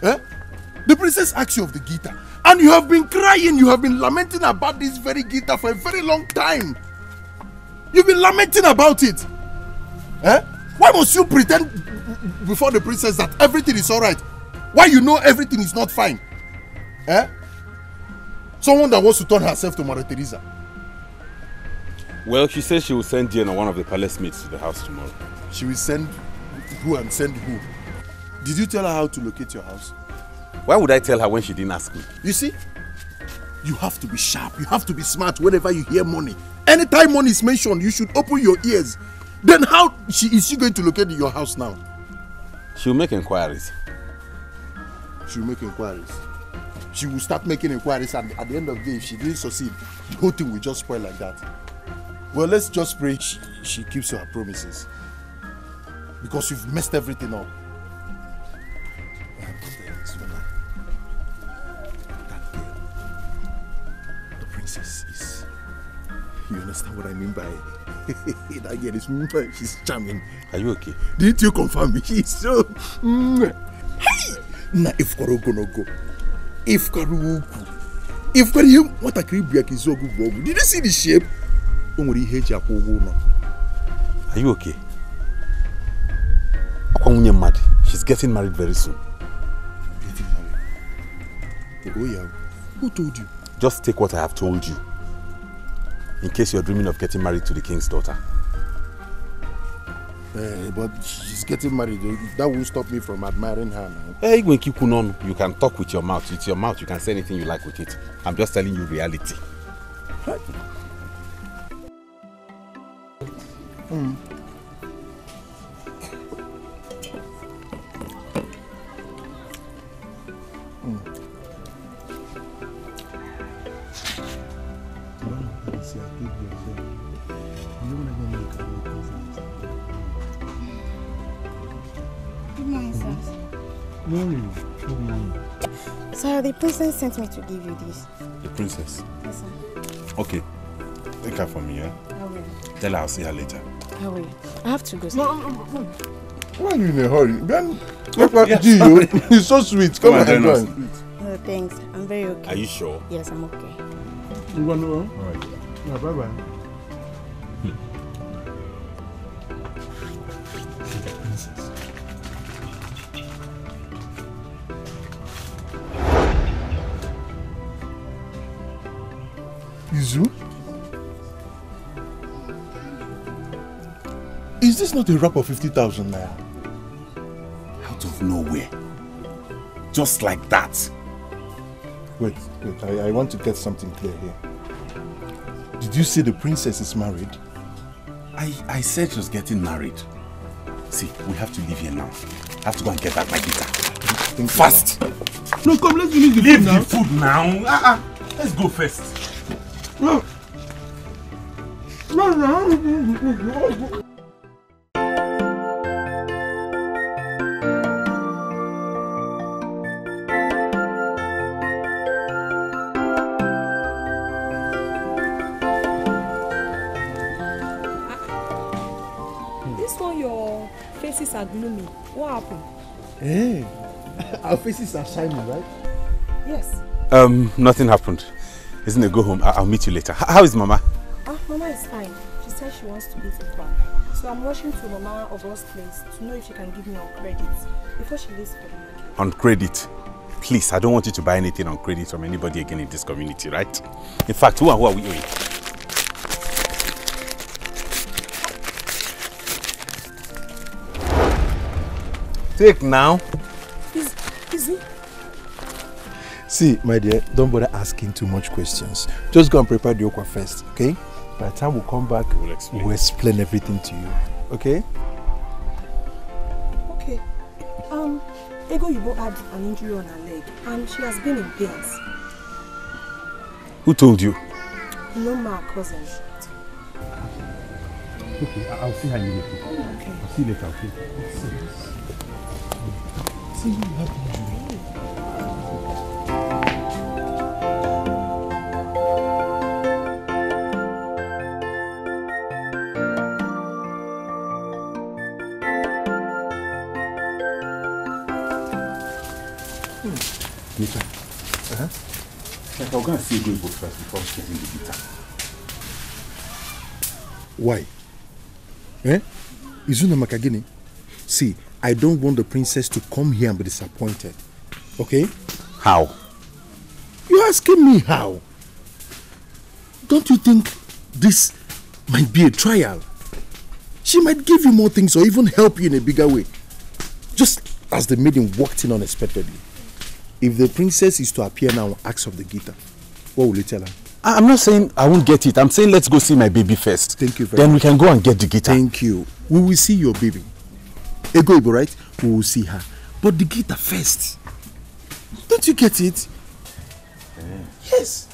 Eh? The princess asked you of the guitar. And you have been crying, you have been lamenting about this very guitar for a very long time. You've been lamenting about it. Eh? Why must you pretend before the princess that everything is alright? Why you know everything is not fine? Eh? Someone that wants to turn herself to Mother Teresa. Well, she says she will send Jane or one of the palace maids to the house tomorrow. She will send who and send who? Did you tell her how to locate your house? Why would I tell her when she didn't ask me? You see, you have to be sharp, you have to be smart whenever you hear money. Anytime money is mentioned, you should open your ears. Then how is she going to locate your house now? She'll make inquiries. She'll make inquiries. She will start making inquiries, and at the end of the day, if she didn't succeed, the whole thing will just spoil like that. Well, let's just pray she keeps her promises. Because you've messed everything up. That girl, the princess is... You understand what I mean by... that girl is... She's charming. Are you okay? Didn't you confirm me? She's so... Hey! Na if Karo gonna go. If Karo... If Karo... What a creepy is so good. Did you see the shape? Are you okay? Mad. She's getting married very soon. Getting married? Oh yeah. Who told you? Just take what I have told you. In case you're dreaming of getting married to the king's daughter. But she's getting married. That won't stop me from admiring her now. Hey, you can talk with your mouth. With your mouth, you can say anything you like with it. I'm just telling you reality. Right. See, I think you're here. You don't want to make a Good morning, sir. Morning. Good morning. Sir, the princess sent me to give you this. The princess? Yes, sir. Okay. Take her from me, eh? I will. Tell her I'll see her later. I will. I have to go, sir. No. Why are you in a hurry? Ben, look at you. He's so sweet. Come on, join us. Oh, thanks. I'm very okay. Are you sure? Yes, I'm okay. You want to know? All right. Yeah, bye-bye. Izu? Is this not a wrap of 50,000 naira? Out of nowhere. Just like that. Wait. I want to get something clear here. Did you say the princess is married? I said she was getting married. See, we have to leave here now. I have to go and get back my guitar. Fast! No, come, let's finish the leave food now. The food now. Let's go first. No. This one, your faces are gloomy. What happened? Hey, our faces are shining, right? Yes. Nothing happened. Isn't it? Go home. I'll meet you later. How is Mama? Mama is fine. She said she wants to eat a bar. So I'm rushing to Mama Ogo's place to know if she can give me on credit before she leaves for the weekend. On credit? Please, I don't want you to buy anything on credit from anybody again in this community, right? In fact, who are we owing? Take now. Is it? See, my dear, don't bother asking too much questions. Just go and prepare the okwa first, okay? By the time we come back, we'll explain everything to you, okay? Okay. Emeghebo had an injury on her leg and she has been in pains. Who told you? You know my cousin. Okay, I'll see her immediately. Okay. I'll see you later, okay? See, you have injury. Nika, I'll go and see Ukacze first before getting the guitar. Why? Izuna Makagini? See, I don't want the princess to come here and be disappointed. Okay? How? You're asking me how? Don't you think this might be a trial? She might give you more things or even help you in a bigger way. Just as the maiden walked in unexpectedly. If the princess is to appear now and ask of the guitar, what will you tell her? I'm not saying I won't get it. I'm saying let's go see my baby first. Thank you very much. Then we can go and get the guitar. Thank you. We will see your baby. Emeghebo, right? We will see her. But the guitar first. Don't you get it? Yes.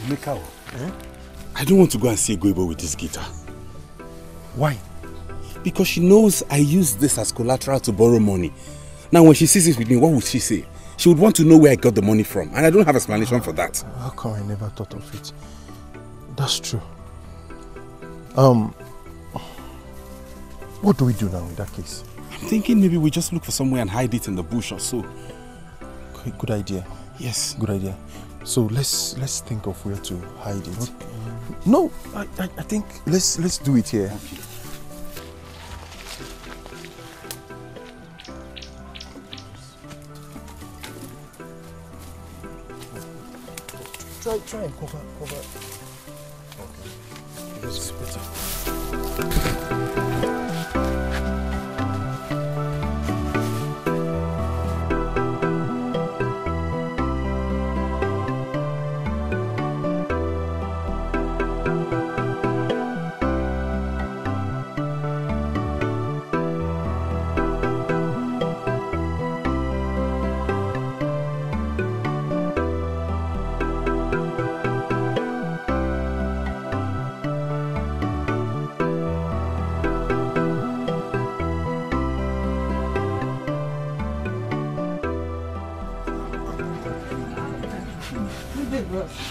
Mikao, I don't want to go and see Emeghebo with this guitar. Why? Because she knows I use this as collateral to borrow money. Now when she sees it with me, what would she say? She would want to know where I got the money from, and I don't have explanation for that. How come I never thought of it? That's true. What do we do now in that case? I'm thinking maybe we just look for somewhere and hide it in the bush or so. Okay, good idea. Yes. Good idea. So let's think of where to hide it. Okay. No, I think let's do it here. Okay. Try and cover. Okay. This is better.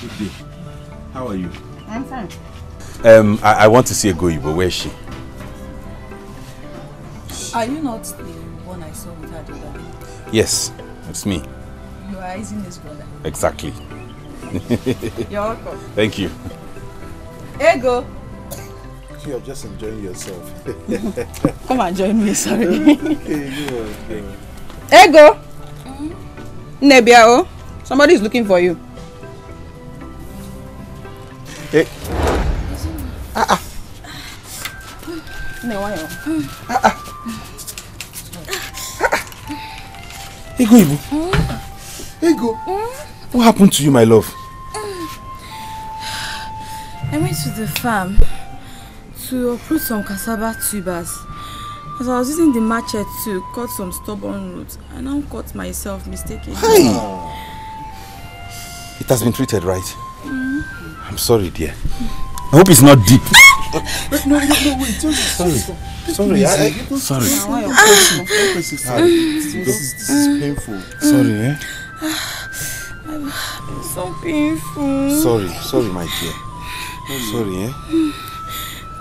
Good day. How are you? I'm fine. I want to see Emeghebo. Where is she? Are you not the one I saw with her the other day? Yes, it's me. You are Izin's brother. Exactly. You're welcome. Thank you. Ego! You're just enjoying yourself. Come and join me, sorry. Okay. Ego! Nebiao, somebody is looking for you. Hey. Emeghebo. Ego. What happened to you, my love? I went to the farm to uproot some cassava tubers. As I was using the machete to cut some stubborn roots, I now cut myself mistakenly. Hey! It has been treated, right? I'm sorry, dear. I hope it's not deep. No, wait, just sorry. Sorry. This is painful. Sorry, eh? It's so painful. Sorry, my dear. Sorry, eh?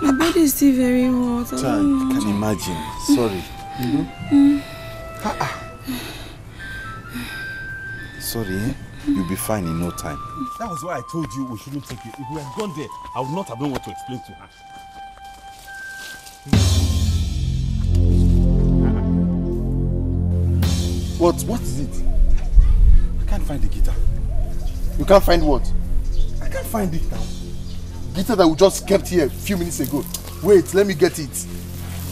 My body is still very hot. I can imagine. Sorry. Sorry, eh? You'll be fine in no time. That was why I told you we shouldn't take it. If we had gone there, I would not have known what to explain to her. What is it? I can't find the guitar. You can't find what? I can't find it now. Guitar that we just kept here a few minutes ago. Wait, let me get it.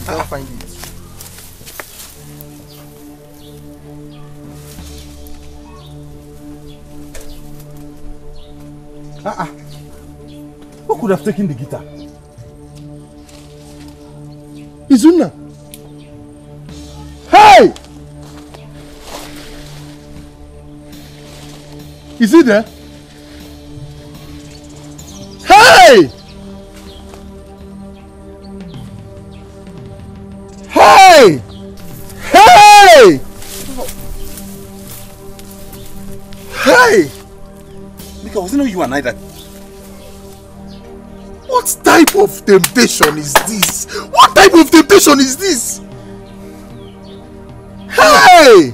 I can't find it. Who could have taken the guitar? Izuna! Hey! Is he there? Hey! Hey! Hey! Hey! Because wasn't it you and I that... What type of temptation is this? What type of temptation is this? Hey!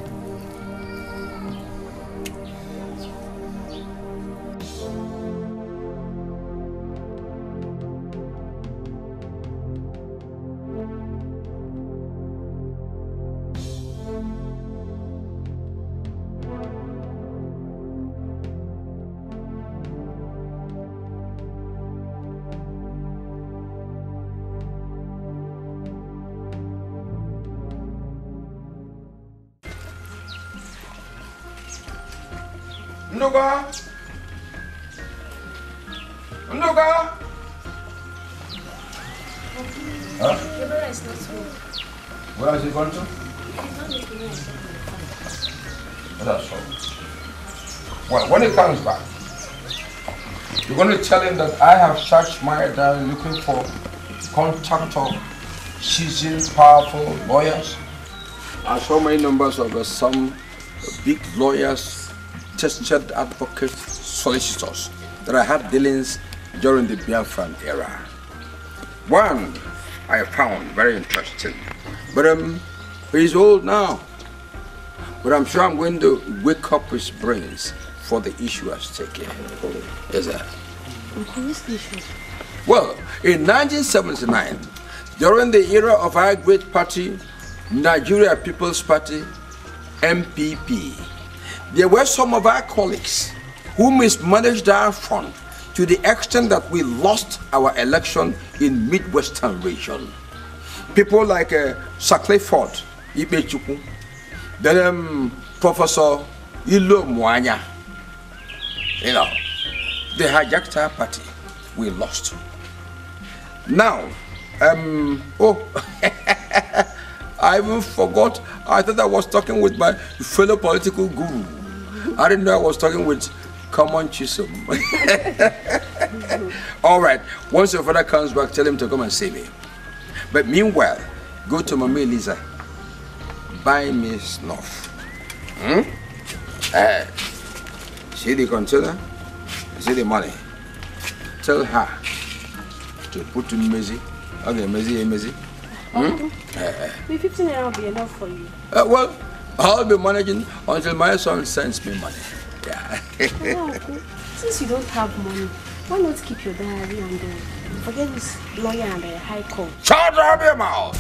Nduga! Huh? Your brother is not home. Where has he gone to? That's all. Well, when he comes back, you're going to tell him that I have searched my diary looking for contact of seasoned, powerful lawyers. I saw my numbers of some big lawyers, tested advocates, solicitors that I had dealings during the Biafran era. One I found very interesting, but he's old now. But I'm sure I'm going to wake up his brains for the issue at stake here. Yes, sir. What's the issue? Well, in 1979, during the era of our great party, Nigeria People's Party, MPP, there were some of our colleagues who mismanaged our fund to the extent that we lost our election in Midwestern region. People like Sir Clifford Ibechukwu, then Professor Ilo Mwanya, you know, they hijacked our party. We lost. Now, I even forgot. I thought I was talking with my fellow political guru. I didn't know I was talking with common Chisholm. All right, once your father comes back, tell him to come and see me. But meanwhile, go to Mama Eliza, buy me snuff. See the container? see the money. Tell her to put in Chimezie. Okay, Chimezie. The 15 naira will be enough for you. Well, I'll be managing until my son sends me money. Yeah. Since you don't have money, why not keep your diary and forget this lawyer and the high court? Shut up your mouth!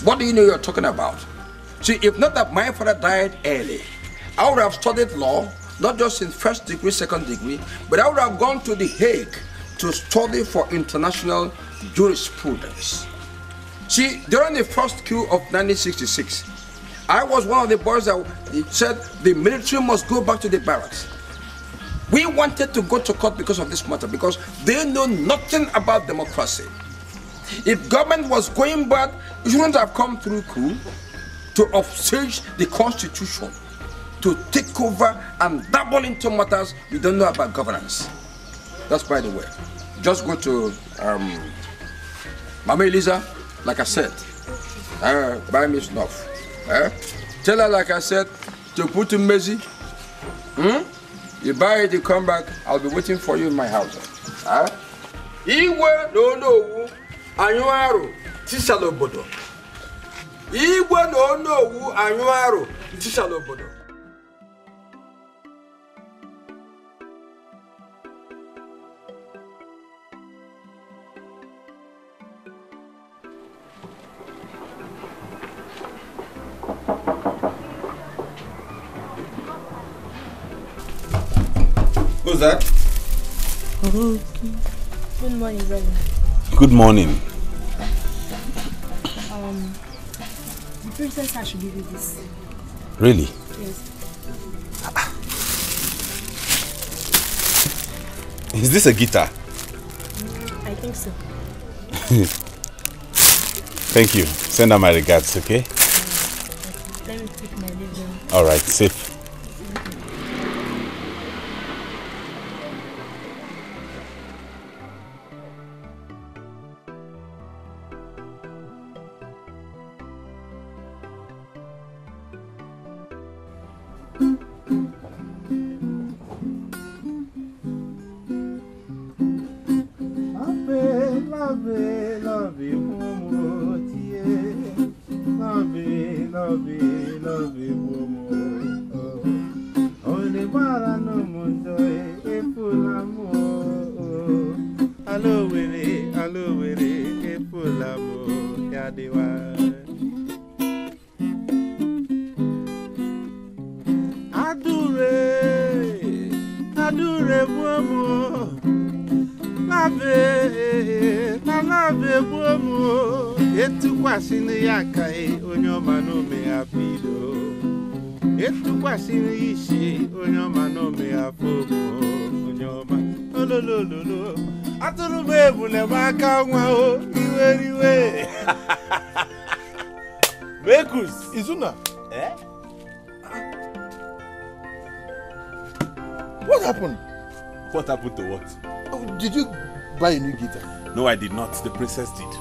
What do you know you're talking about? See, if not that my father died early, I would have studied law, not just in first degree, second degree, but I would have gone to The Hague to study for international jurisprudence. See, during the first coup of 1966, I was one of the boys that said the military must go back to the barracks. We wanted to go to court because of this matter, because they know nothing about democracy. If government was going bad, it shouldn't have come through coup to upstage the constitution, to take over and dabble into matters we don't know about governance. That's by the way. Just go to Mama Eliza, like I said, buy me snuff. Tell her, like I said, to put in Chimezie. You buy it, you come back, I'll be waiting for you in my house. Igwe no anyuaru tisalobodo. Igwe no anyuaru tisalobodo. Who's that? Good morning, brother. Good morning. The princess I should give you this. Really? Yes. Is this a guitar? I think so. Thank you. Send her my regards, okay? Let me take my leave. Alright, safe. Izuna. Eh? What happened? What happened to what? Oh, did you buy a new guitar? No, I did not. The princess did.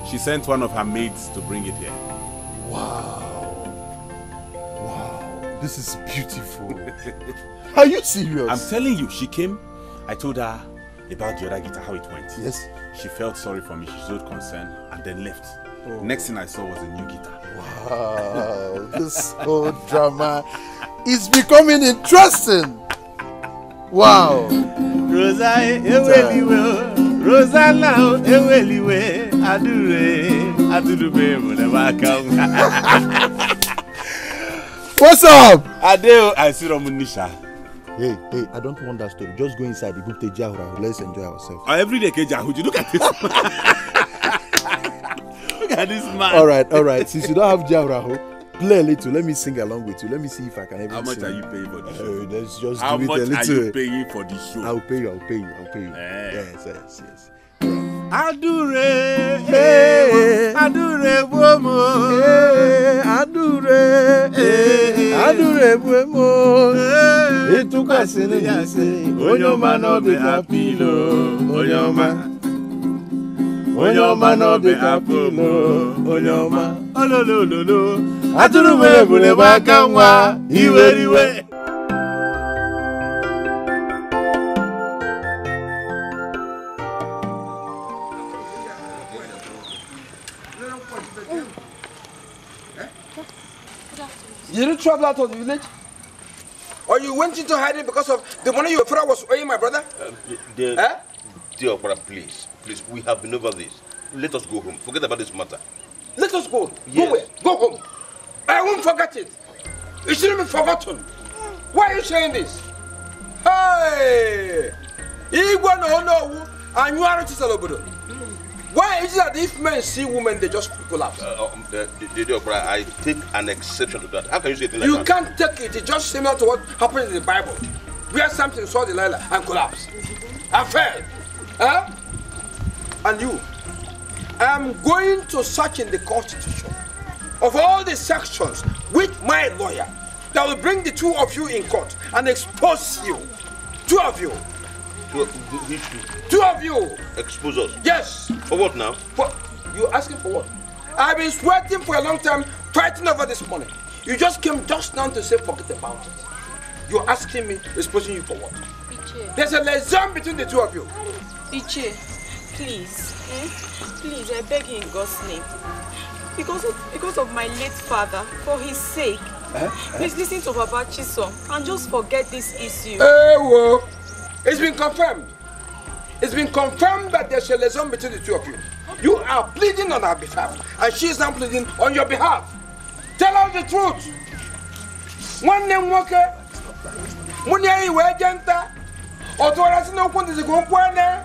She sent one of her maids to bring it here. Wow. Wow. This is beautiful. Are you serious? I'm telling you, she came. I told her about the other guitar, how it went. Yes. She felt sorry for me. She showed concern and then left. Oh. Next thing I saw was a new guitar. Wow. This whole drama is becoming interesting. Wow. Rosa eweliwe, Rosa now eweliwe, adure mulewaka. What's up? Adeo, I see Romunisha. Hey, I don't want that story. Just go inside the book, let's enjoy ourselves. Every day, Kejahuji, look at this man. Look at this man. All right. Since you don't have Jahuraho, play a little. Let me sing along with you. Let me see if I can ever How much sing. are you paying for the show? Let's just How do it much a little. are you paying for the show? I'll pay you. Yes. Adure bomo, adure bomo. Etuka sini yase, onyoma no be apilo, onyoma no be apilo, onyoma. Ololololo, adure bule bakanwa, iweriwe. You didn't travel out of the village? Or you went into hiding because of the money your father was owing my brother? Dear brother, please, we have been over this. Let us go home. Forget about this matter. Let us go. Yes. Go where? Go home. I won't forget it. It shouldn't be forgotten. Why are you saying this? Hey! Why is it that if men see women, they just collapse? I take an exception to that. How can you say things like You that? can't take it. It's just similar to what happened in the Bible. Where something saw Delilah and collapsed. I fell. Huh? And you, I'm going to search in the Constitution of all the sections with my lawyer that will bring the two of you in court and expose you. Two of you. Two of you. Expose us? Yes. For what now? You asking for what? I've been sweating for a long time, fighting over this money. You just came just now to say forget about it. You're asking me, exposing you for what? Iche. There's a liaison between the two of you. Iche, please. Please, I beg you in God's name. Because of my late father, for his sake, please listen to Baba Chisom and just forget this issue. Well, it's been confirmed. It's been confirmed that there's a liaison between the two of you. You are pleading on her behalf, and she is now pleading on your behalf. Tell her the truth. One name worker, Munya iwe jenta, otora sino kwende zikunkwane.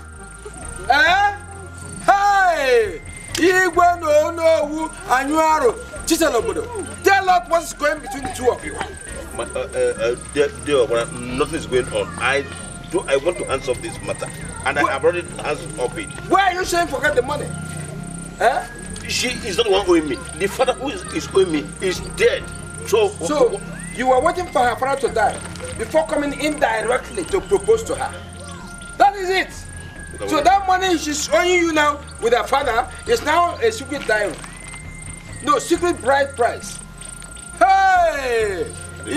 Hey! Igwe no wu anyuaro. Tell us what's going between the two of you. Nothing is going on. I want to answer this matter, and I have already answered up it. Why are you saying forget the money? She is not the one owing me. The father who is owing me is dead. So you were waiting for her father to die before coming indirectly to propose to her. That is it. So that money she's owing you now with her father is now a secret diary. No, secret bride price. Hey! I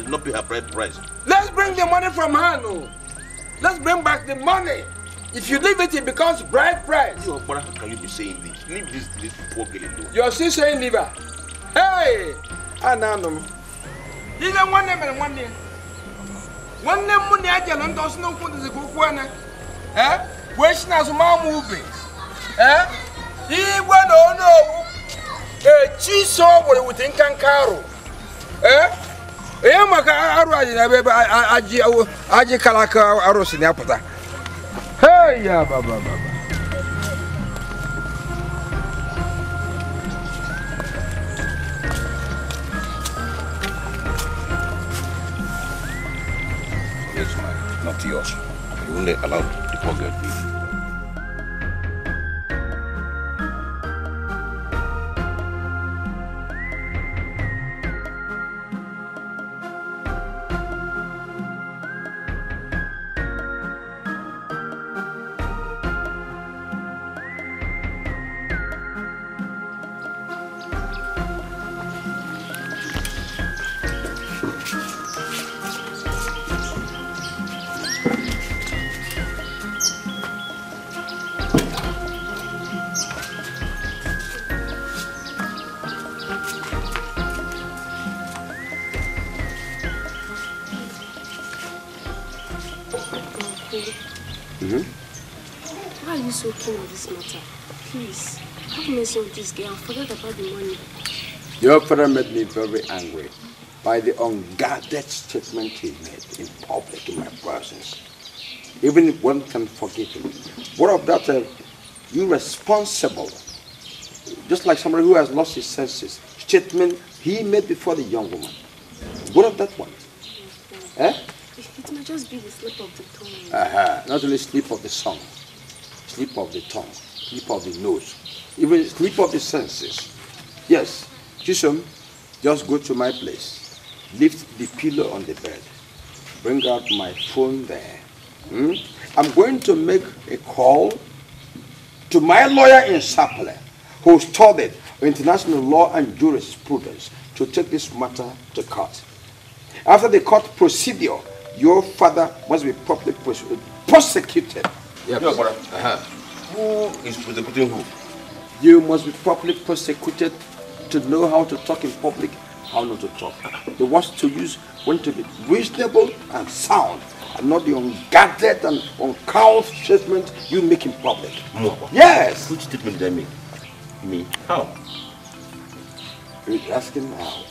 did not pay her bride price. Let's bring the money from her, no. Let's bring back the money. If you leave it, it becomes bride price. How can you be saying this? Leave this poor girl alone. You're still saying leave her. Hey! Ananum. Even one name and one name. One name money I don't know what is a good one. Where's Nazuma moving? He went on no. Cheese over with Incancaro. Aji Kalaka Aros in Apata. Hey, yeah, Baba. It's mine, not yours. You only allow the poor girl to be. Why are you so keen on this matter? Please, have mercy on this girl and forget about the money. Your father made me very angry by the unguarded statement he made in public in my presence. Even if one can forgive him. What of that irresponsible, just like somebody who has lost his senses, statement he made before the young woman? What of that one? It might just be the slip of the tongue. Not only slip of the tongue, slip of the tongue, slip of the nose, even slip of the senses. Yes, Chisom, just go to my place, lift the pillow on the bed, bring out my phone there. I'm going to make a call to my lawyer in Sapele, who studied international law and jurisprudence, to take this matter to court. After the court procedure, your father must be properly prosecuted. Yeah, brother. Who is prosecuting who? You must be properly prosecuted to know how to talk in public, how not to talk. The words to use want to be reasonable and sound, and not the unguarded and uncouth statement you make in public. Yes! Which statement did I make? Me? How? You're asking how?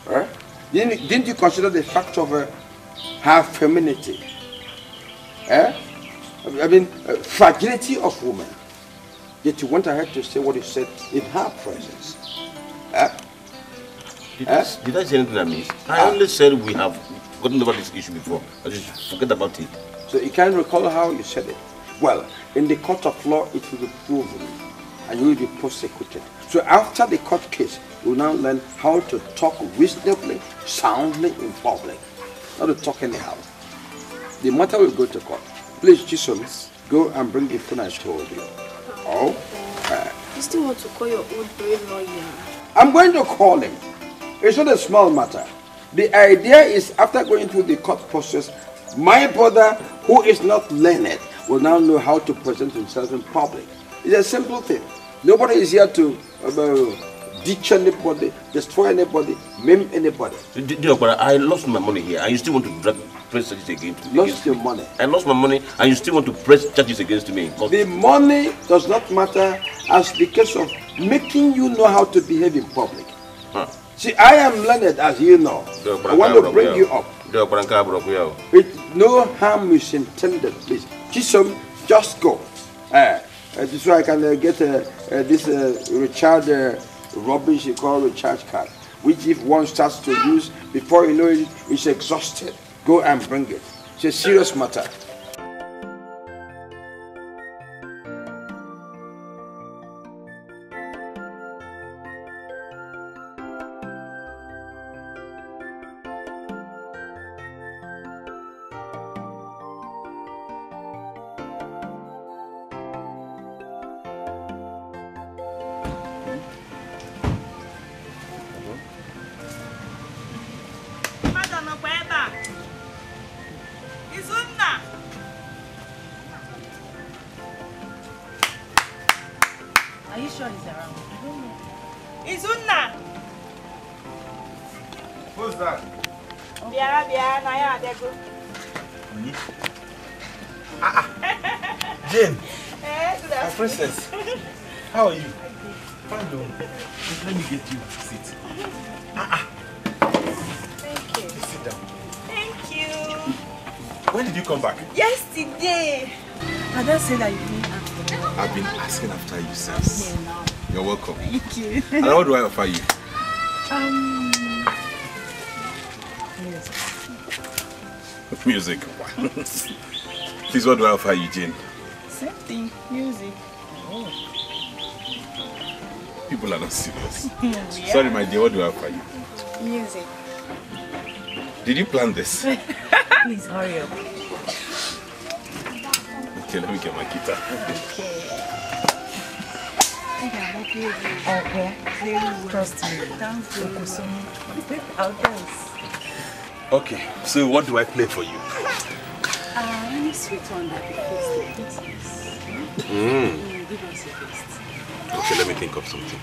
Right? Didn't you consider the fact of her femininity? I mean, fragility of woman. Yet you went ahead to say what you said in her presence. Did I say anything I missed? I only said we have gotten over this issue before. I just forget about it. So you can't recall how you said it? Well, in the court of law, it will be proven and you will be prosecuted. So after the court case, you will now learn how to talk reasonably, soundly in public. Not to talk anyhow. The matter will go to court. Please, Chisom, go and bring the phone I told you. Oh? You still want to call your old brave lawyer? I'm going to call him. It's not a small matter. The idea is after going through the court process, my brother, who is not learned, will now know how to present himself in public. It's a simple thing. Nobody is here to ditch anybody, destroy anybody, maim anybody. I lost my money here and you still want to press charges against me? Lost your money? I lost my money and you still want to press charges against me? The money does not matter as the case of making you know how to behave in public. Huh. See, I am learned, as you know. I want to bring you up. No harm is intended, please. Chisom, just go. So I can get this recharge rubbish you call recharge card, which if one starts to use, before you know it, it's exhausted. Go and bring it. It's a serious matter. Are you sure he's around? I don't know. Izunna! Who's that? Jane! My princess! How are you? Fine, though. Let me get you a seat. Thank you. Please sit down. Thank you. When did you come back? Yesterday. I don't say that you didn't ask for me. I've been asking after you since. Okay, now. You're welcome. Thank you. And what do I offer you? Music. Music. Please, what do I offer you, Jane? Same thing. Music. Oh. People are not serious. Yeah. Sorry, my dear, what do I offer you? Music. Did you plan this? Please hurry up. Okay, let me get my guitar. Okay. Trust me. Thank you so much. I'll dance. Okay, so what do I play for you? Any sweet one that you taste. Give us a taste. Okay, let me think of something.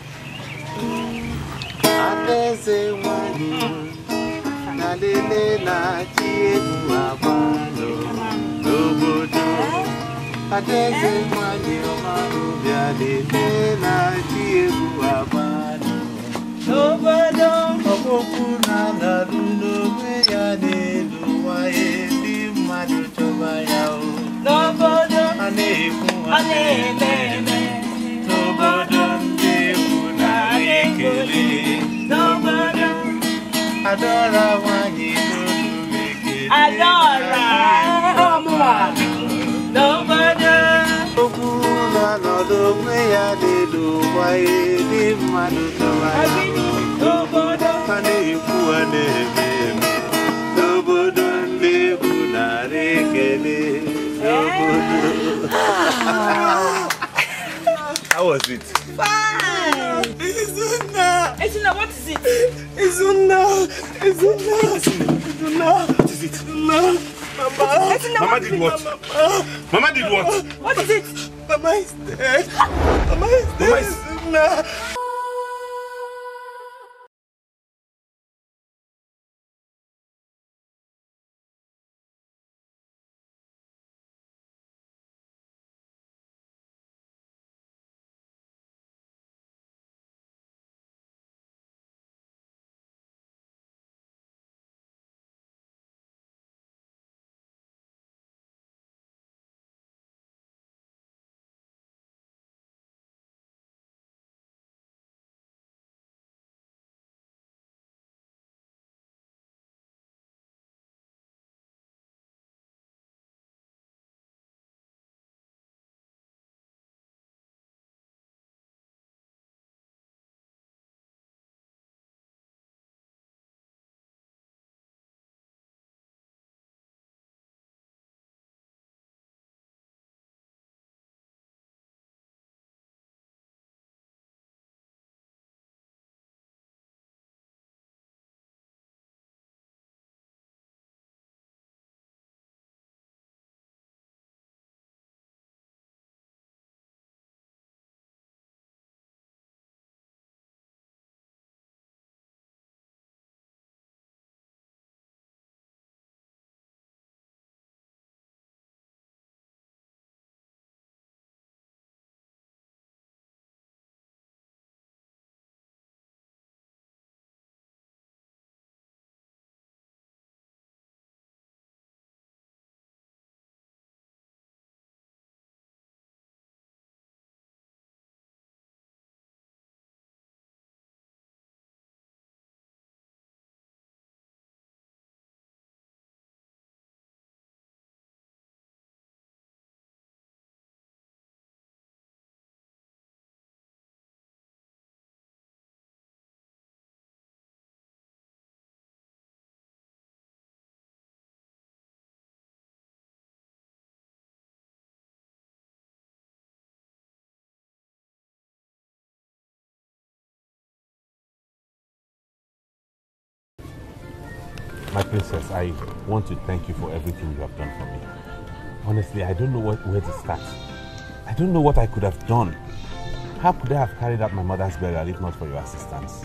How was it? Fine! Izunna! Izunna, what is it? Izunna! What is it? Mama! Mama did what? Mama did what? What is it? Mama is dead. Mama is dead. Nah. My princess, I want to thank you for everything you have done for me. Honestly, I don't know where to start. I don't know what I could have done. How could I have carried out my mother's burial if not for your assistance?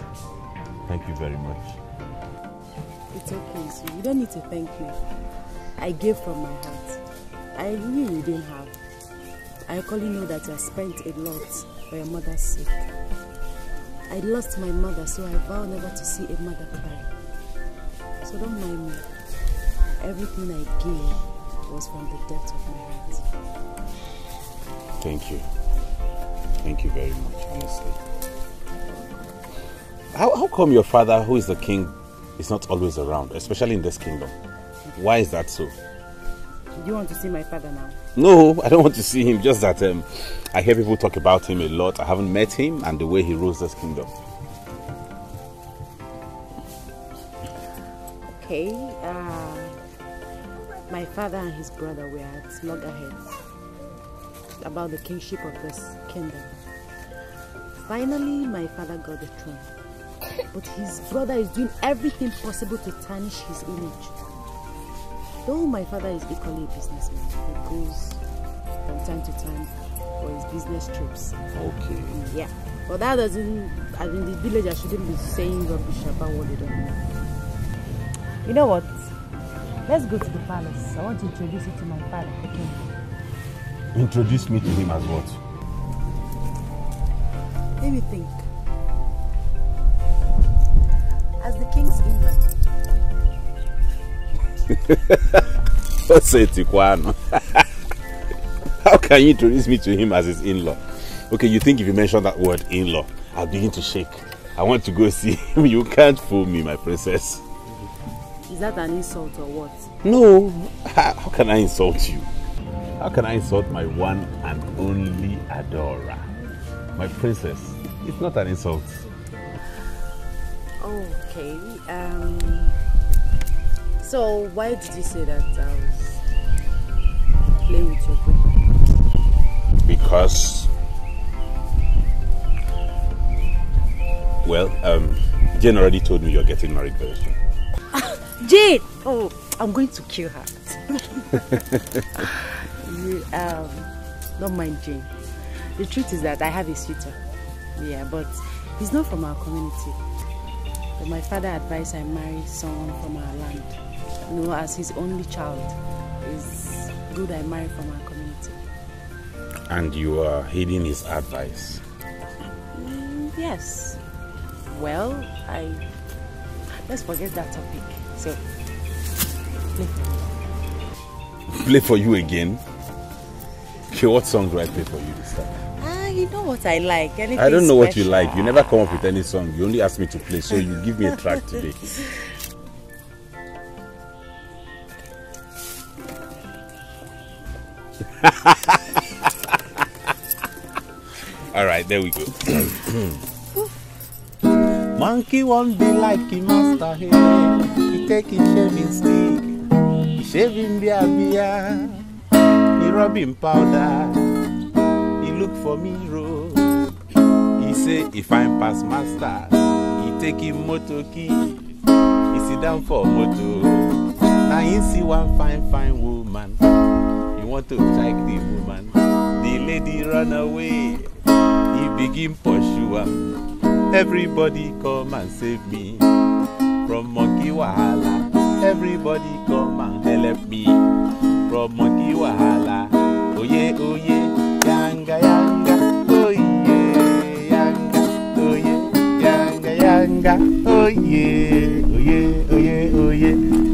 Thank you very much. It's okay, so you don't need to thank me. I gave from my heart. I really didn't have. I only know that I spent a lot for your mother's sake. I lost my mother, so I vow never to see a mother cry. So don't mind me. Everything I gave was from the depth of my heart. Thank you. Thank you very much, honestly. How come your father, who is the king, is not always around, especially in this kingdom? Why is that so? Do you want to see my father now? No, I don't want to see him. Just that I hear people talk about him a lot. I haven't met him and the way he rules this kingdom. Okay, my father and his brother were at loggerheads about the kingship of this kingdom. Finally, my father got the throne, but his brother is doing everything possible to tarnish his image. Though my father is equally a businessman, he goes from time to time for his business trips. Okay. Yeah, but that doesn't, as in the village, I shouldn't be saying rubbish about what they don't know. You know what? Let's go to the palace. I want to introduce you to my father, the king. Introduce me to him as what? Let me think. As the king's in-law. What's it, Tikwano? How can you introduce me to him as his in-law? Okay, you think if you mention that word in-law, I'll begin to shake. I want to go see him. You can't fool me, my princess. Is that an insult or what? No. How can I insult you? How can I insult my one and only adorer? My princess. It's not an insult. Okay. So why did you say that I was playing with your brain? Because, well, Jane already told me you're getting married very soon. Jane! Oh, I'm going to kill her. Don't mind Jane. The truth is that I have a suitor. Yeah, but he's not from our community. But my father advised I marry someone from our land. You know, as his only child, it's good I marry from our community. And you are heeding his advice? Yes. Well, let's forget that topic. So, play. Play for you again? Okay, what song do I play for you this time? You know what I like. Anything I don't know special. what you like. You never come up with any song. You only ask me to play, so you give me a track today. All right, there we go. Monkey won't be like him master here. He take his shaving stick, he shaving beer, he rubbing powder, he look for me road. He say if I'm past master, he take him motor key, he sit down for motor. Now he see one fine woman. He want to strike the woman. The lady run away. He begin pursue her. Everybody come and save me from monkey wahala. Everybody come and help me from monkey wahala. Oh yeah, yanga yanga. Oh yeah, yanga. Oh yeah, yanga yanga. Oh yeah,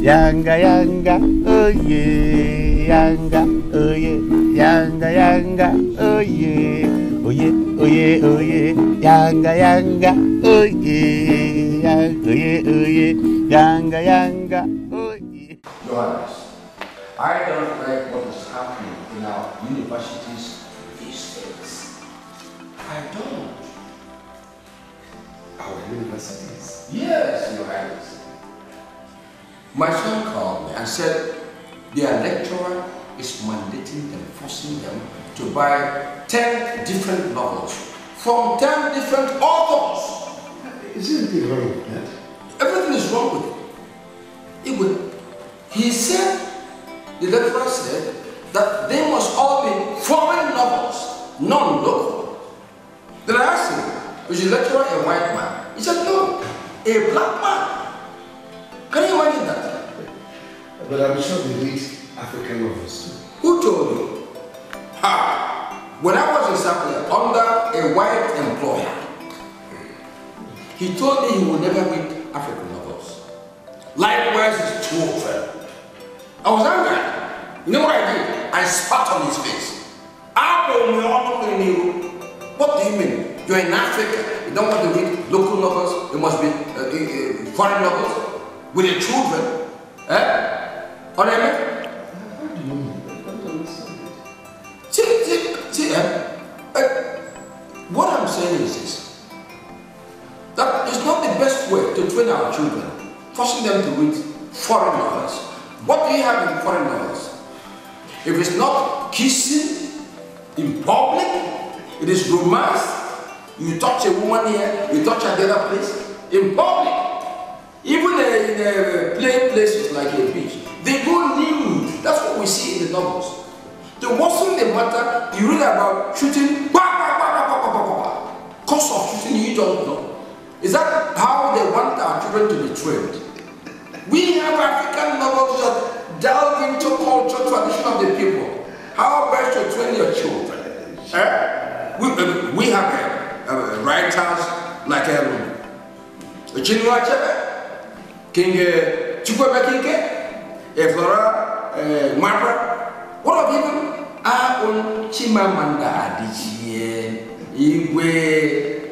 yanga yanga. Oh yeah, yanga. Oh yeah, yanga yanga. Oh yeah. Oh yeah, yanga yanga, oh yeah, yanga yanga, oh yeah. Johannes, I don't like what is happening in our universities these days. I don't. Our universities? Yes, Your Highness. My son called me and said their lecturer is mandating them, forcing them to buy 10 different novels from 10 different authors. Is anything wrong with that? Everything is wrong with it. He said, the lecturer said, that they must all be foreign novels, non-local. Then I asked him, was the lecturer a white man? He said, no, a black man. Can you imagine that? But I'm sure they read African novels too. Who told you? Ha! When I was in Sapele under a white employer, he told me he would never read African novels. Likewise his children. I was angry. You know what I did? I spat on his face. What do you mean? You're in Africa, you don't want to read local novels, it must be foreign novels with your children. Eh? What do you mean? What I'm saying is this, that is not the best way to train our children, forcing them to read foreign novels. What do you have in foreign novels? If it's not kissing in public, it is romance. You touch a woman here, you touch at the other place, in public. Even in plain places like a beach, they go nude. That's what we see in the novels. The worsen the matter, you read about shooting, cause of shooting you don't know. Is that how they want our children to be trained? We have African novels that delve into culture, tradition of the people. How best to train your children? We have writers like Chimezie, King Chukwuemeka, Flora Mara. What of even our own Chimamanda Adichie, Igwe?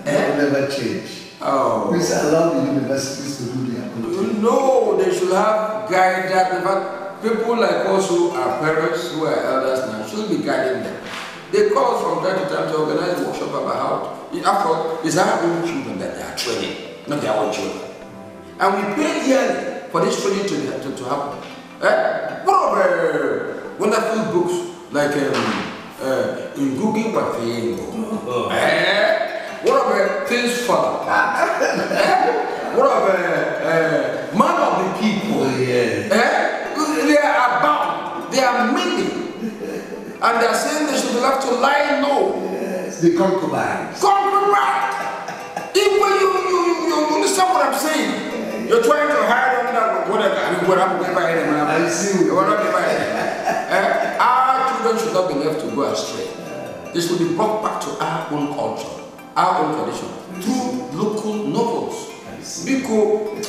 They will never change. Oh. We allow the universities to do their own thing. No, they should have guided. In fact, people like us who are parents, who are elders now, should be guiding them. They call us from time to time to organize a workshop about how, after all, it's our own children that they are training, not their own children. And we pay yearly for this training to happen. What of wonderful books like in Google Wafin? What of Things Father? What of Man of the People? They are abound. They are many. And they are saying they should will have to lie low. Yes, the concubines. Concubine! Even you understand what I'm saying? You're trying to hide under whatever. I mean, what happened by them? I see. What happened by them? Our children should not be left to go astray. They should be brought back to our own culture, our own tradition, through local novels. Because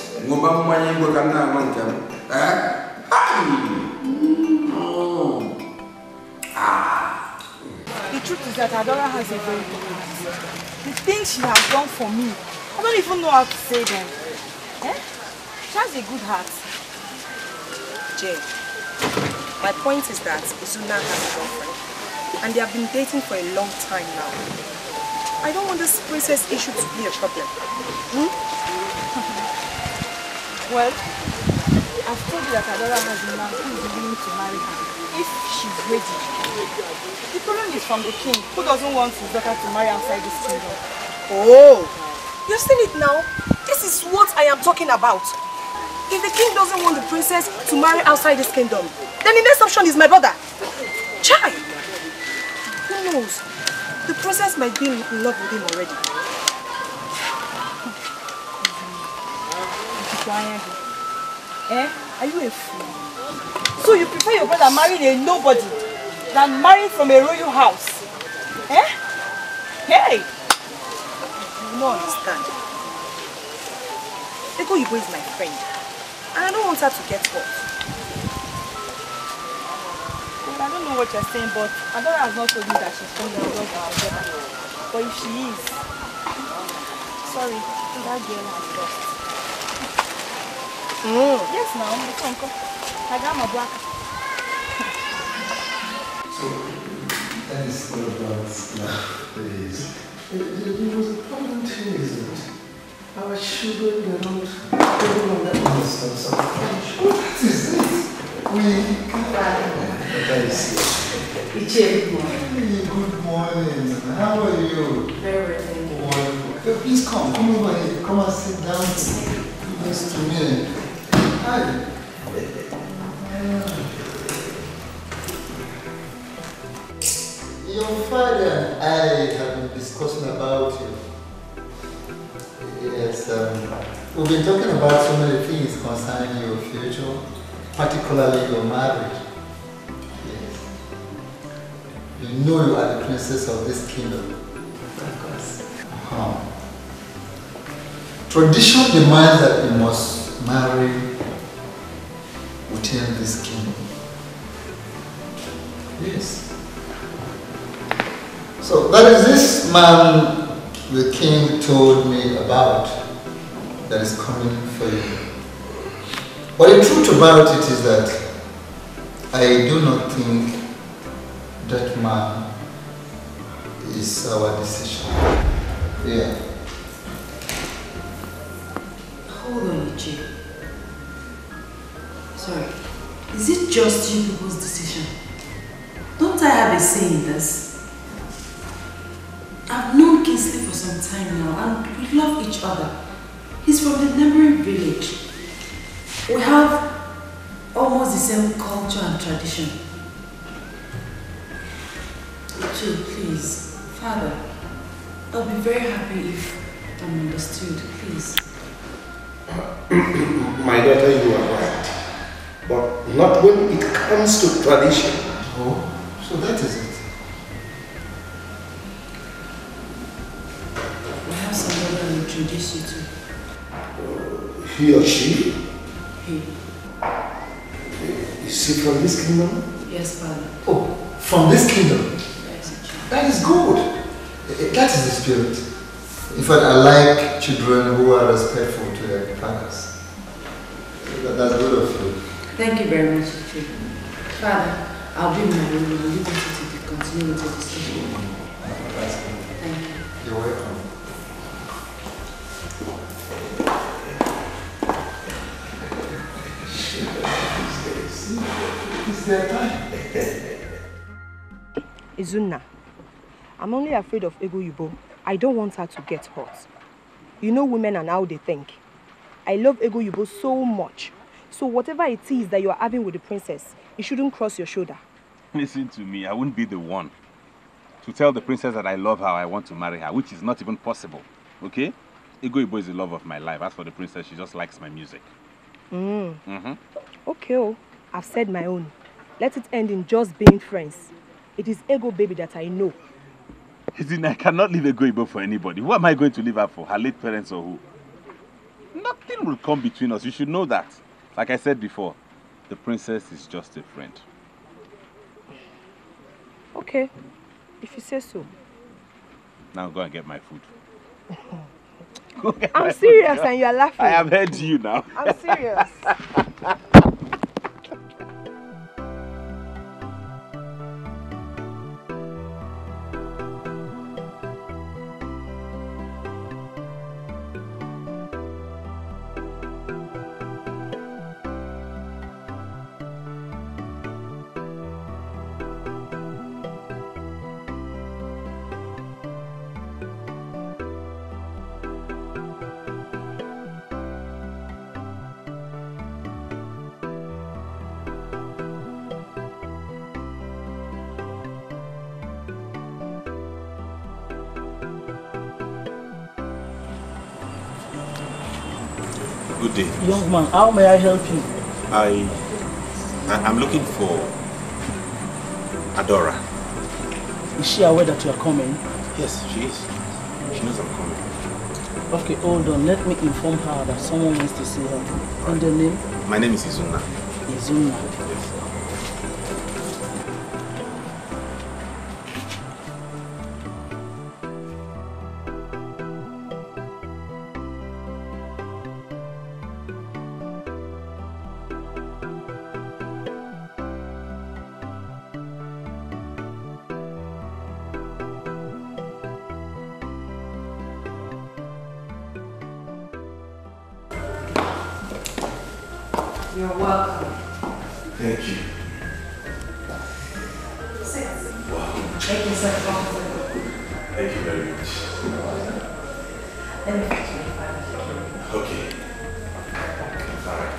the truth is that Adora has a very good heart. The things she has done for me, I don't even know how to say them. She has a good heart. Jay, my point is that Izuna has a girlfriend, and they have been dating for a long time now. I don't want this princess issue to be a problem. Well, I've told you that Adora has a man who is willing to marry her if she's ready. The problem is from the king, who doesn't want his daughter to marry outside this kingdom. Oh, you've seen it now? This is what I am talking about. If the king doesn't want the princess to marry outside this kingdom, then the next option is my brother. Chai! Who knows? The princess might be in love with him already. Are you a fool? So you prefer your brother marrying a nobody than marrying from a royal house? Hey! You don't understand. Emeghebo is my friend, and I don't want her to get hurt. Well, I don't know what you're saying, but Adora has not told me that she's going to love our brother. But if she is, sorry, that girl has lost. Yes, now, it's uncle. I got my black. So, that is all about love, please. It was a problem too, isn't it? Our children, they don't on that kind of stuff. So, what is this? We come back. That is it. Good morning. How are you? Very well. Wonderful. Please come over here. Come and sit down next to me. Hi. Your father and I have been discussing about you. Yes, we've been talking about so many things concerning your future, particularly your marriage. Yes. You know you are the princess of this kingdom. Of course. Tradition demands that you must marry within this kingdom. Yes. So that is this man the king told me about that is coming for you. But the truth about it is that I do not think that man is our decision. Yeah. Hold on, Alichi. Sorry. Is it just you people's decision? Don't I have a say in this? I've known Kingsley for some time now and we love each other. He's from the neighboring village. We have almost the same culture and tradition. Alichi, please, Father, I'll be very happy if I'm understood, please. My daughter, you are right. But not when it comes to tradition. Oh, so that is it. I have somebody I'll introduce you to. He or she? He. Is she from this kingdom? Yes, Father. Oh, from this kingdom? Yes, that is good. That is the spirit. In fact, I like children who are respectful to their fathers. That's good of you. Thank you very much, Alichi. Father, I'll be in my room and you to continue with the discussion. Thank you. You're welcome. It's their time. Izuna, I'm only afraid of Emeghebo. I don't want her to get hurt. You know women and how they think. I love Emeghebo so much. So whatever it is that you are having with the princess, it shouldn't cross your shoulder. Listen to me, I wouldn't be the one. to tell the princess that I love her, I want to marry her, which is not even possible. Okay? Igbo is the love of my life. As for the princess, she just likes my music. Okay, oh, I've said my own. Let it end in just being friends. It is Ego baby that I know. I cannot leave Igbo for anybody. Who am I going to leave her for? Her late parents or who? Nothing will come between us. You should know that. Like I said before, the princess is just a friend. Okay, if you say so. Now go and get my food. I'm serious and you're laughing. I have heard you now. I'm serious. Good day. Young man, how may I help you? I'm looking for Adora. Is she aware that you are coming? Yes, she is. She knows I'm coming. Okay, hold on. Let me inform her that someone wants to see her. And your name? My name is Izuna. Izuna. Yes. You're welcome. Thank you. Sit. Wow. Make yourself comfortable. Thank you very much. Let me fetch my father. Okay. All right.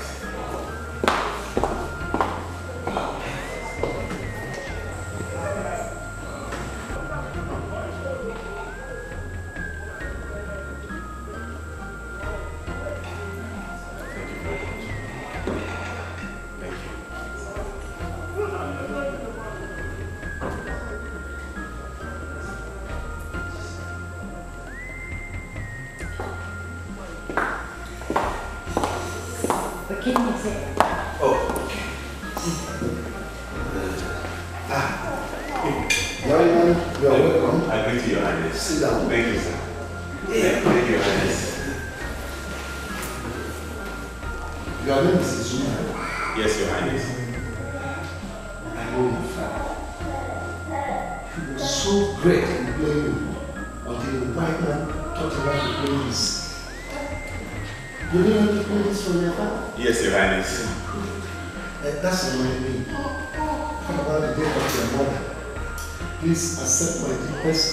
Please accept my deepest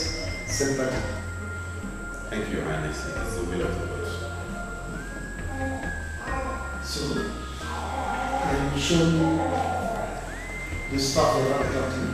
sympathy. Thank you, Your Highness. It is the will of the Lord. So, can you show me the stuff that I'm talking?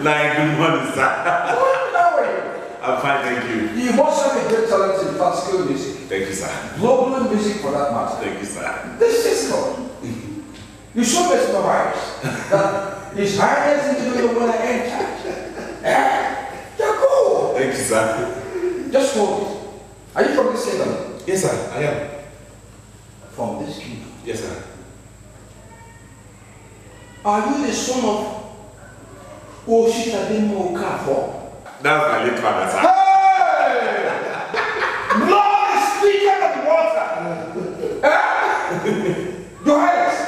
Nice. morning, sir. How are you? I'm fine, thank you. You must have a great talent in classical music. Thank you, sir. Global music for that matter. Thank you, sir. This is good. You should mesmerize that His Highness is the when I enter. You're cool. Thank you, sir. Just hold it. Are you from this kingdom? Yes, sir, I am. From this kingdom? Yes, sir. Are you the son of Oshitademo Okafo? That's my late father, sir. Hey! Blood is thicker than water. Your Highness,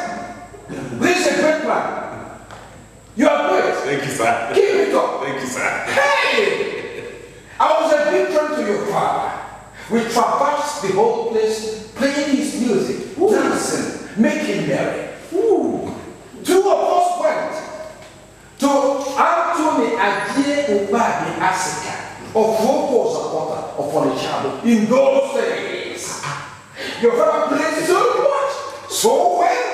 this is a great man. You are great. Thank you, sir. Keep it up. Thank you, sir. Hey! I was a big friend to your father. We traversed the whole place, playing his music, dancing, making merry. Two of us went to Anthony Ajie Ubadi Asika of Vocal Supporter of Onitsha in those days. Your father played so much, so well,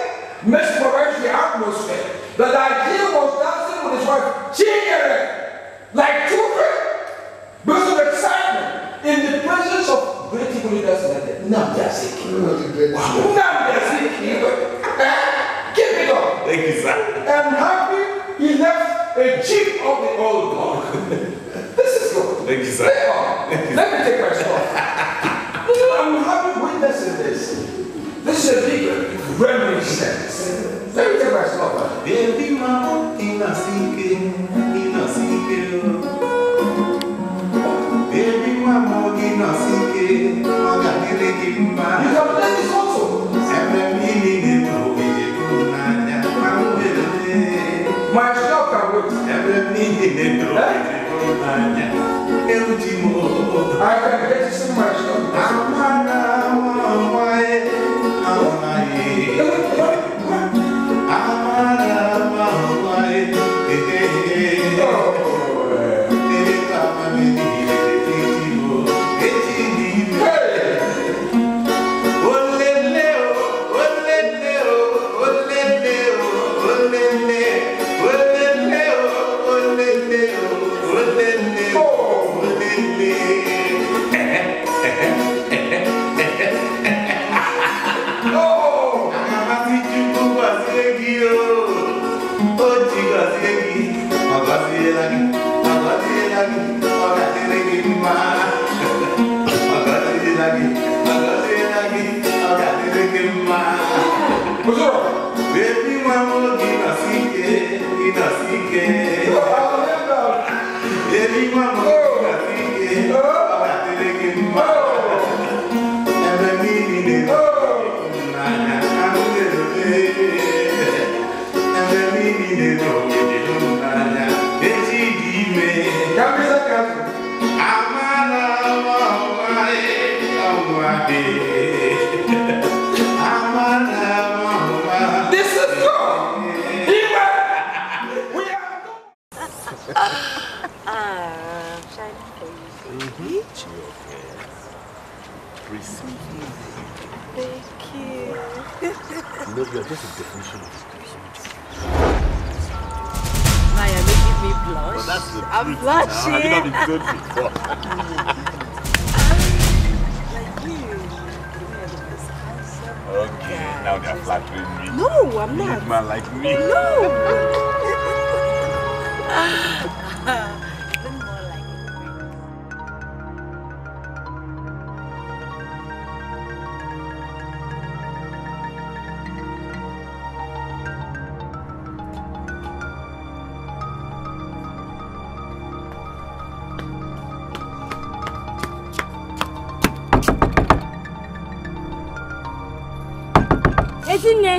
mesmerized the atmosphere, that Ajie was dancing with his wife, Chimezie, like children, because of excitement in the presence of great people leaders like that. Keep it up. Thank you, sir. I'm happy he left a jeep of the old block. This is good. Thank you, sir. Let me take my stuff. I'm happy witnessing this. This is a big reminiscence. Let me take my stuff. Baby, mama, ina sike. Baby, mama, ina sike. Oga kele kimba. You can play this also. My stuff can wait. I can get to see my stuff. This is good. Thank you. No, you're just a definition of discretion. Now you're making me blush. Oh, that's the I'm truth. blushing. Have you not been good before? Okay, now they're flattering me. No, I'm You not. need a man like me. No. Ezinne.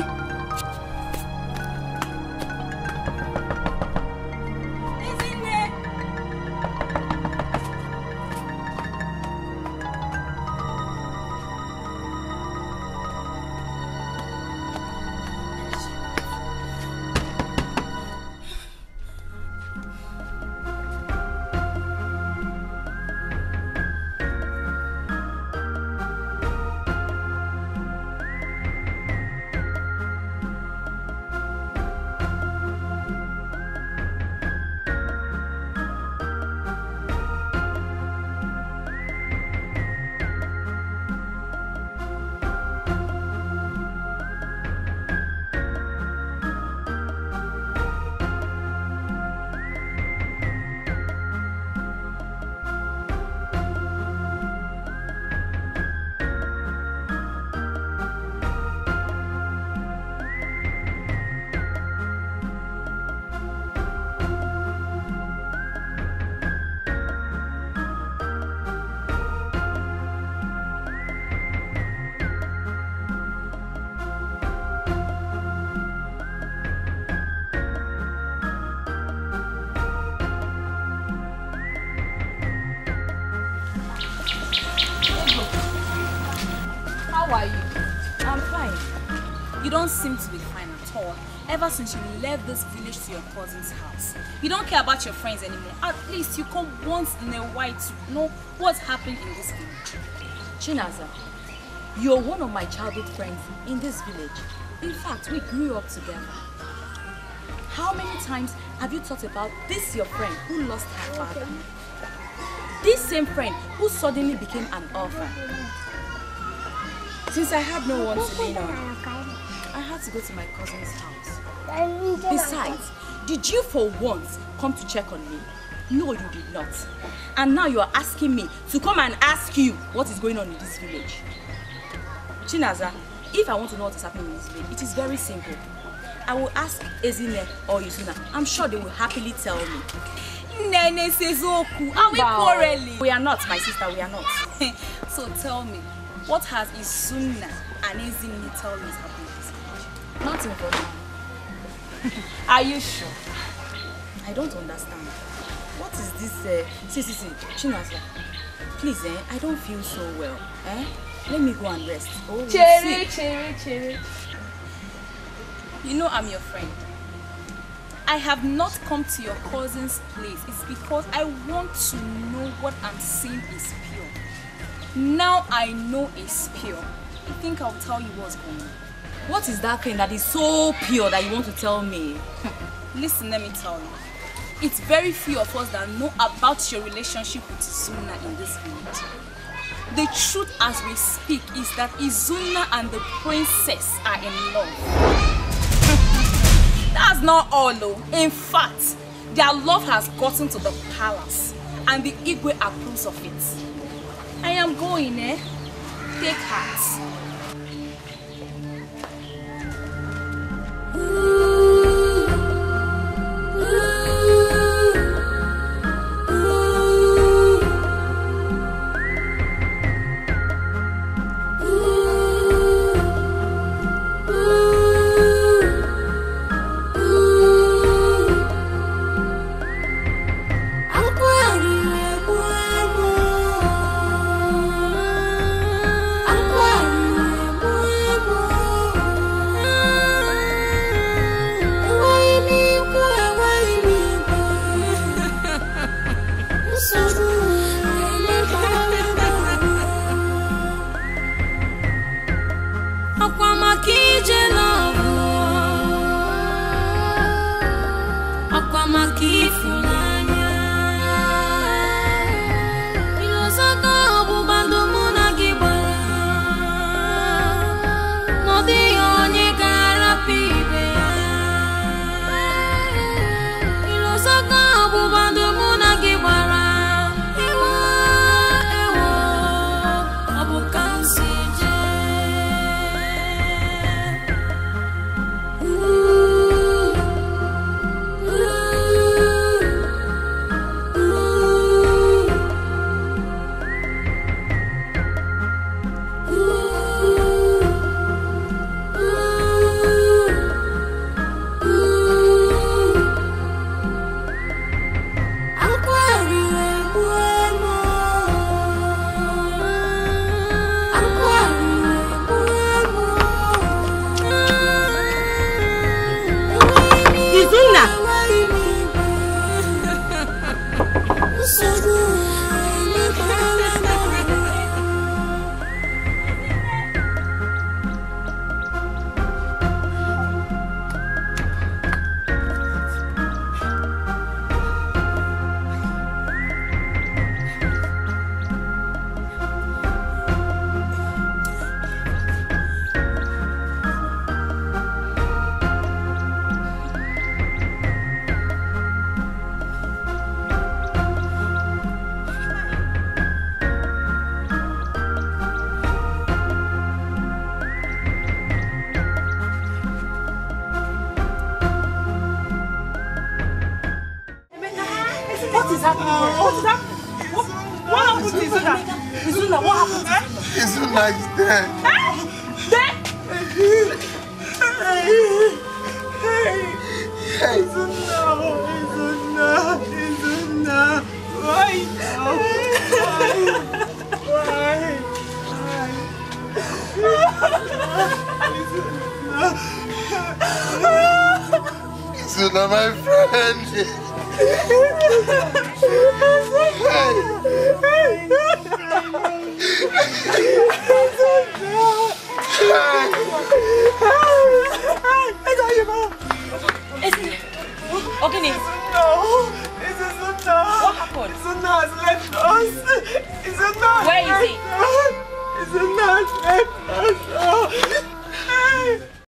How are you? I'm fine. You don't seem to be fine at all. Ever since you left this village to your cousin's house. You don't care about your friends anymore. At least you come once in a while to know what's happening in this village. Chinaza, you're one of my childhood friends in this village. In fact, we grew up together. How many times have you thought about this your friend who lost her father? This same friend who suddenly became an orphan. Since I had no one to lean on, I had to go to my cousin's house. Besides, did you for once come to check on me? No, you did not. And now you are asking me to come and ask you what is going on in this village. Chinaza, if I want to know what is happening in this village, it is very simple. I will ask Ezine or Izuna. I'm sure they will happily tell me. Nene Sezoku, are we quarreling? We are not, my sister, we are not. So tell me, what has Izuna and Ezine told you is happening in this village? Nothing for now. Are you sure? I don't understand. What is this? See, Chinaza, please, I don't feel so well. Let me go and rest. Oh, Cherry. You know I'm your friend. I have not come to your cousin's place. It's because I want to know what I'm seeing is pure. Now I know it's pure. I think I'll tell you what's going on. What is that thing that is so pure that you want to tell me? Listen, let me tell you. It's very few of us that know about your relationship with Izuna in this village. The truth as we speak is that Izuna and the princess are in love. That's not all though. In fact, their love has gotten to the palace and the Igwe approves of it. I am going, Take heart. Izuna, what happened to Izuna? Izuna is dead. Dead? Izuna. Why now? Why? Obinna, my friend. Okay, no, this is not. What happened? Zuna has left us. Zuna Where is he? Zuna has left us.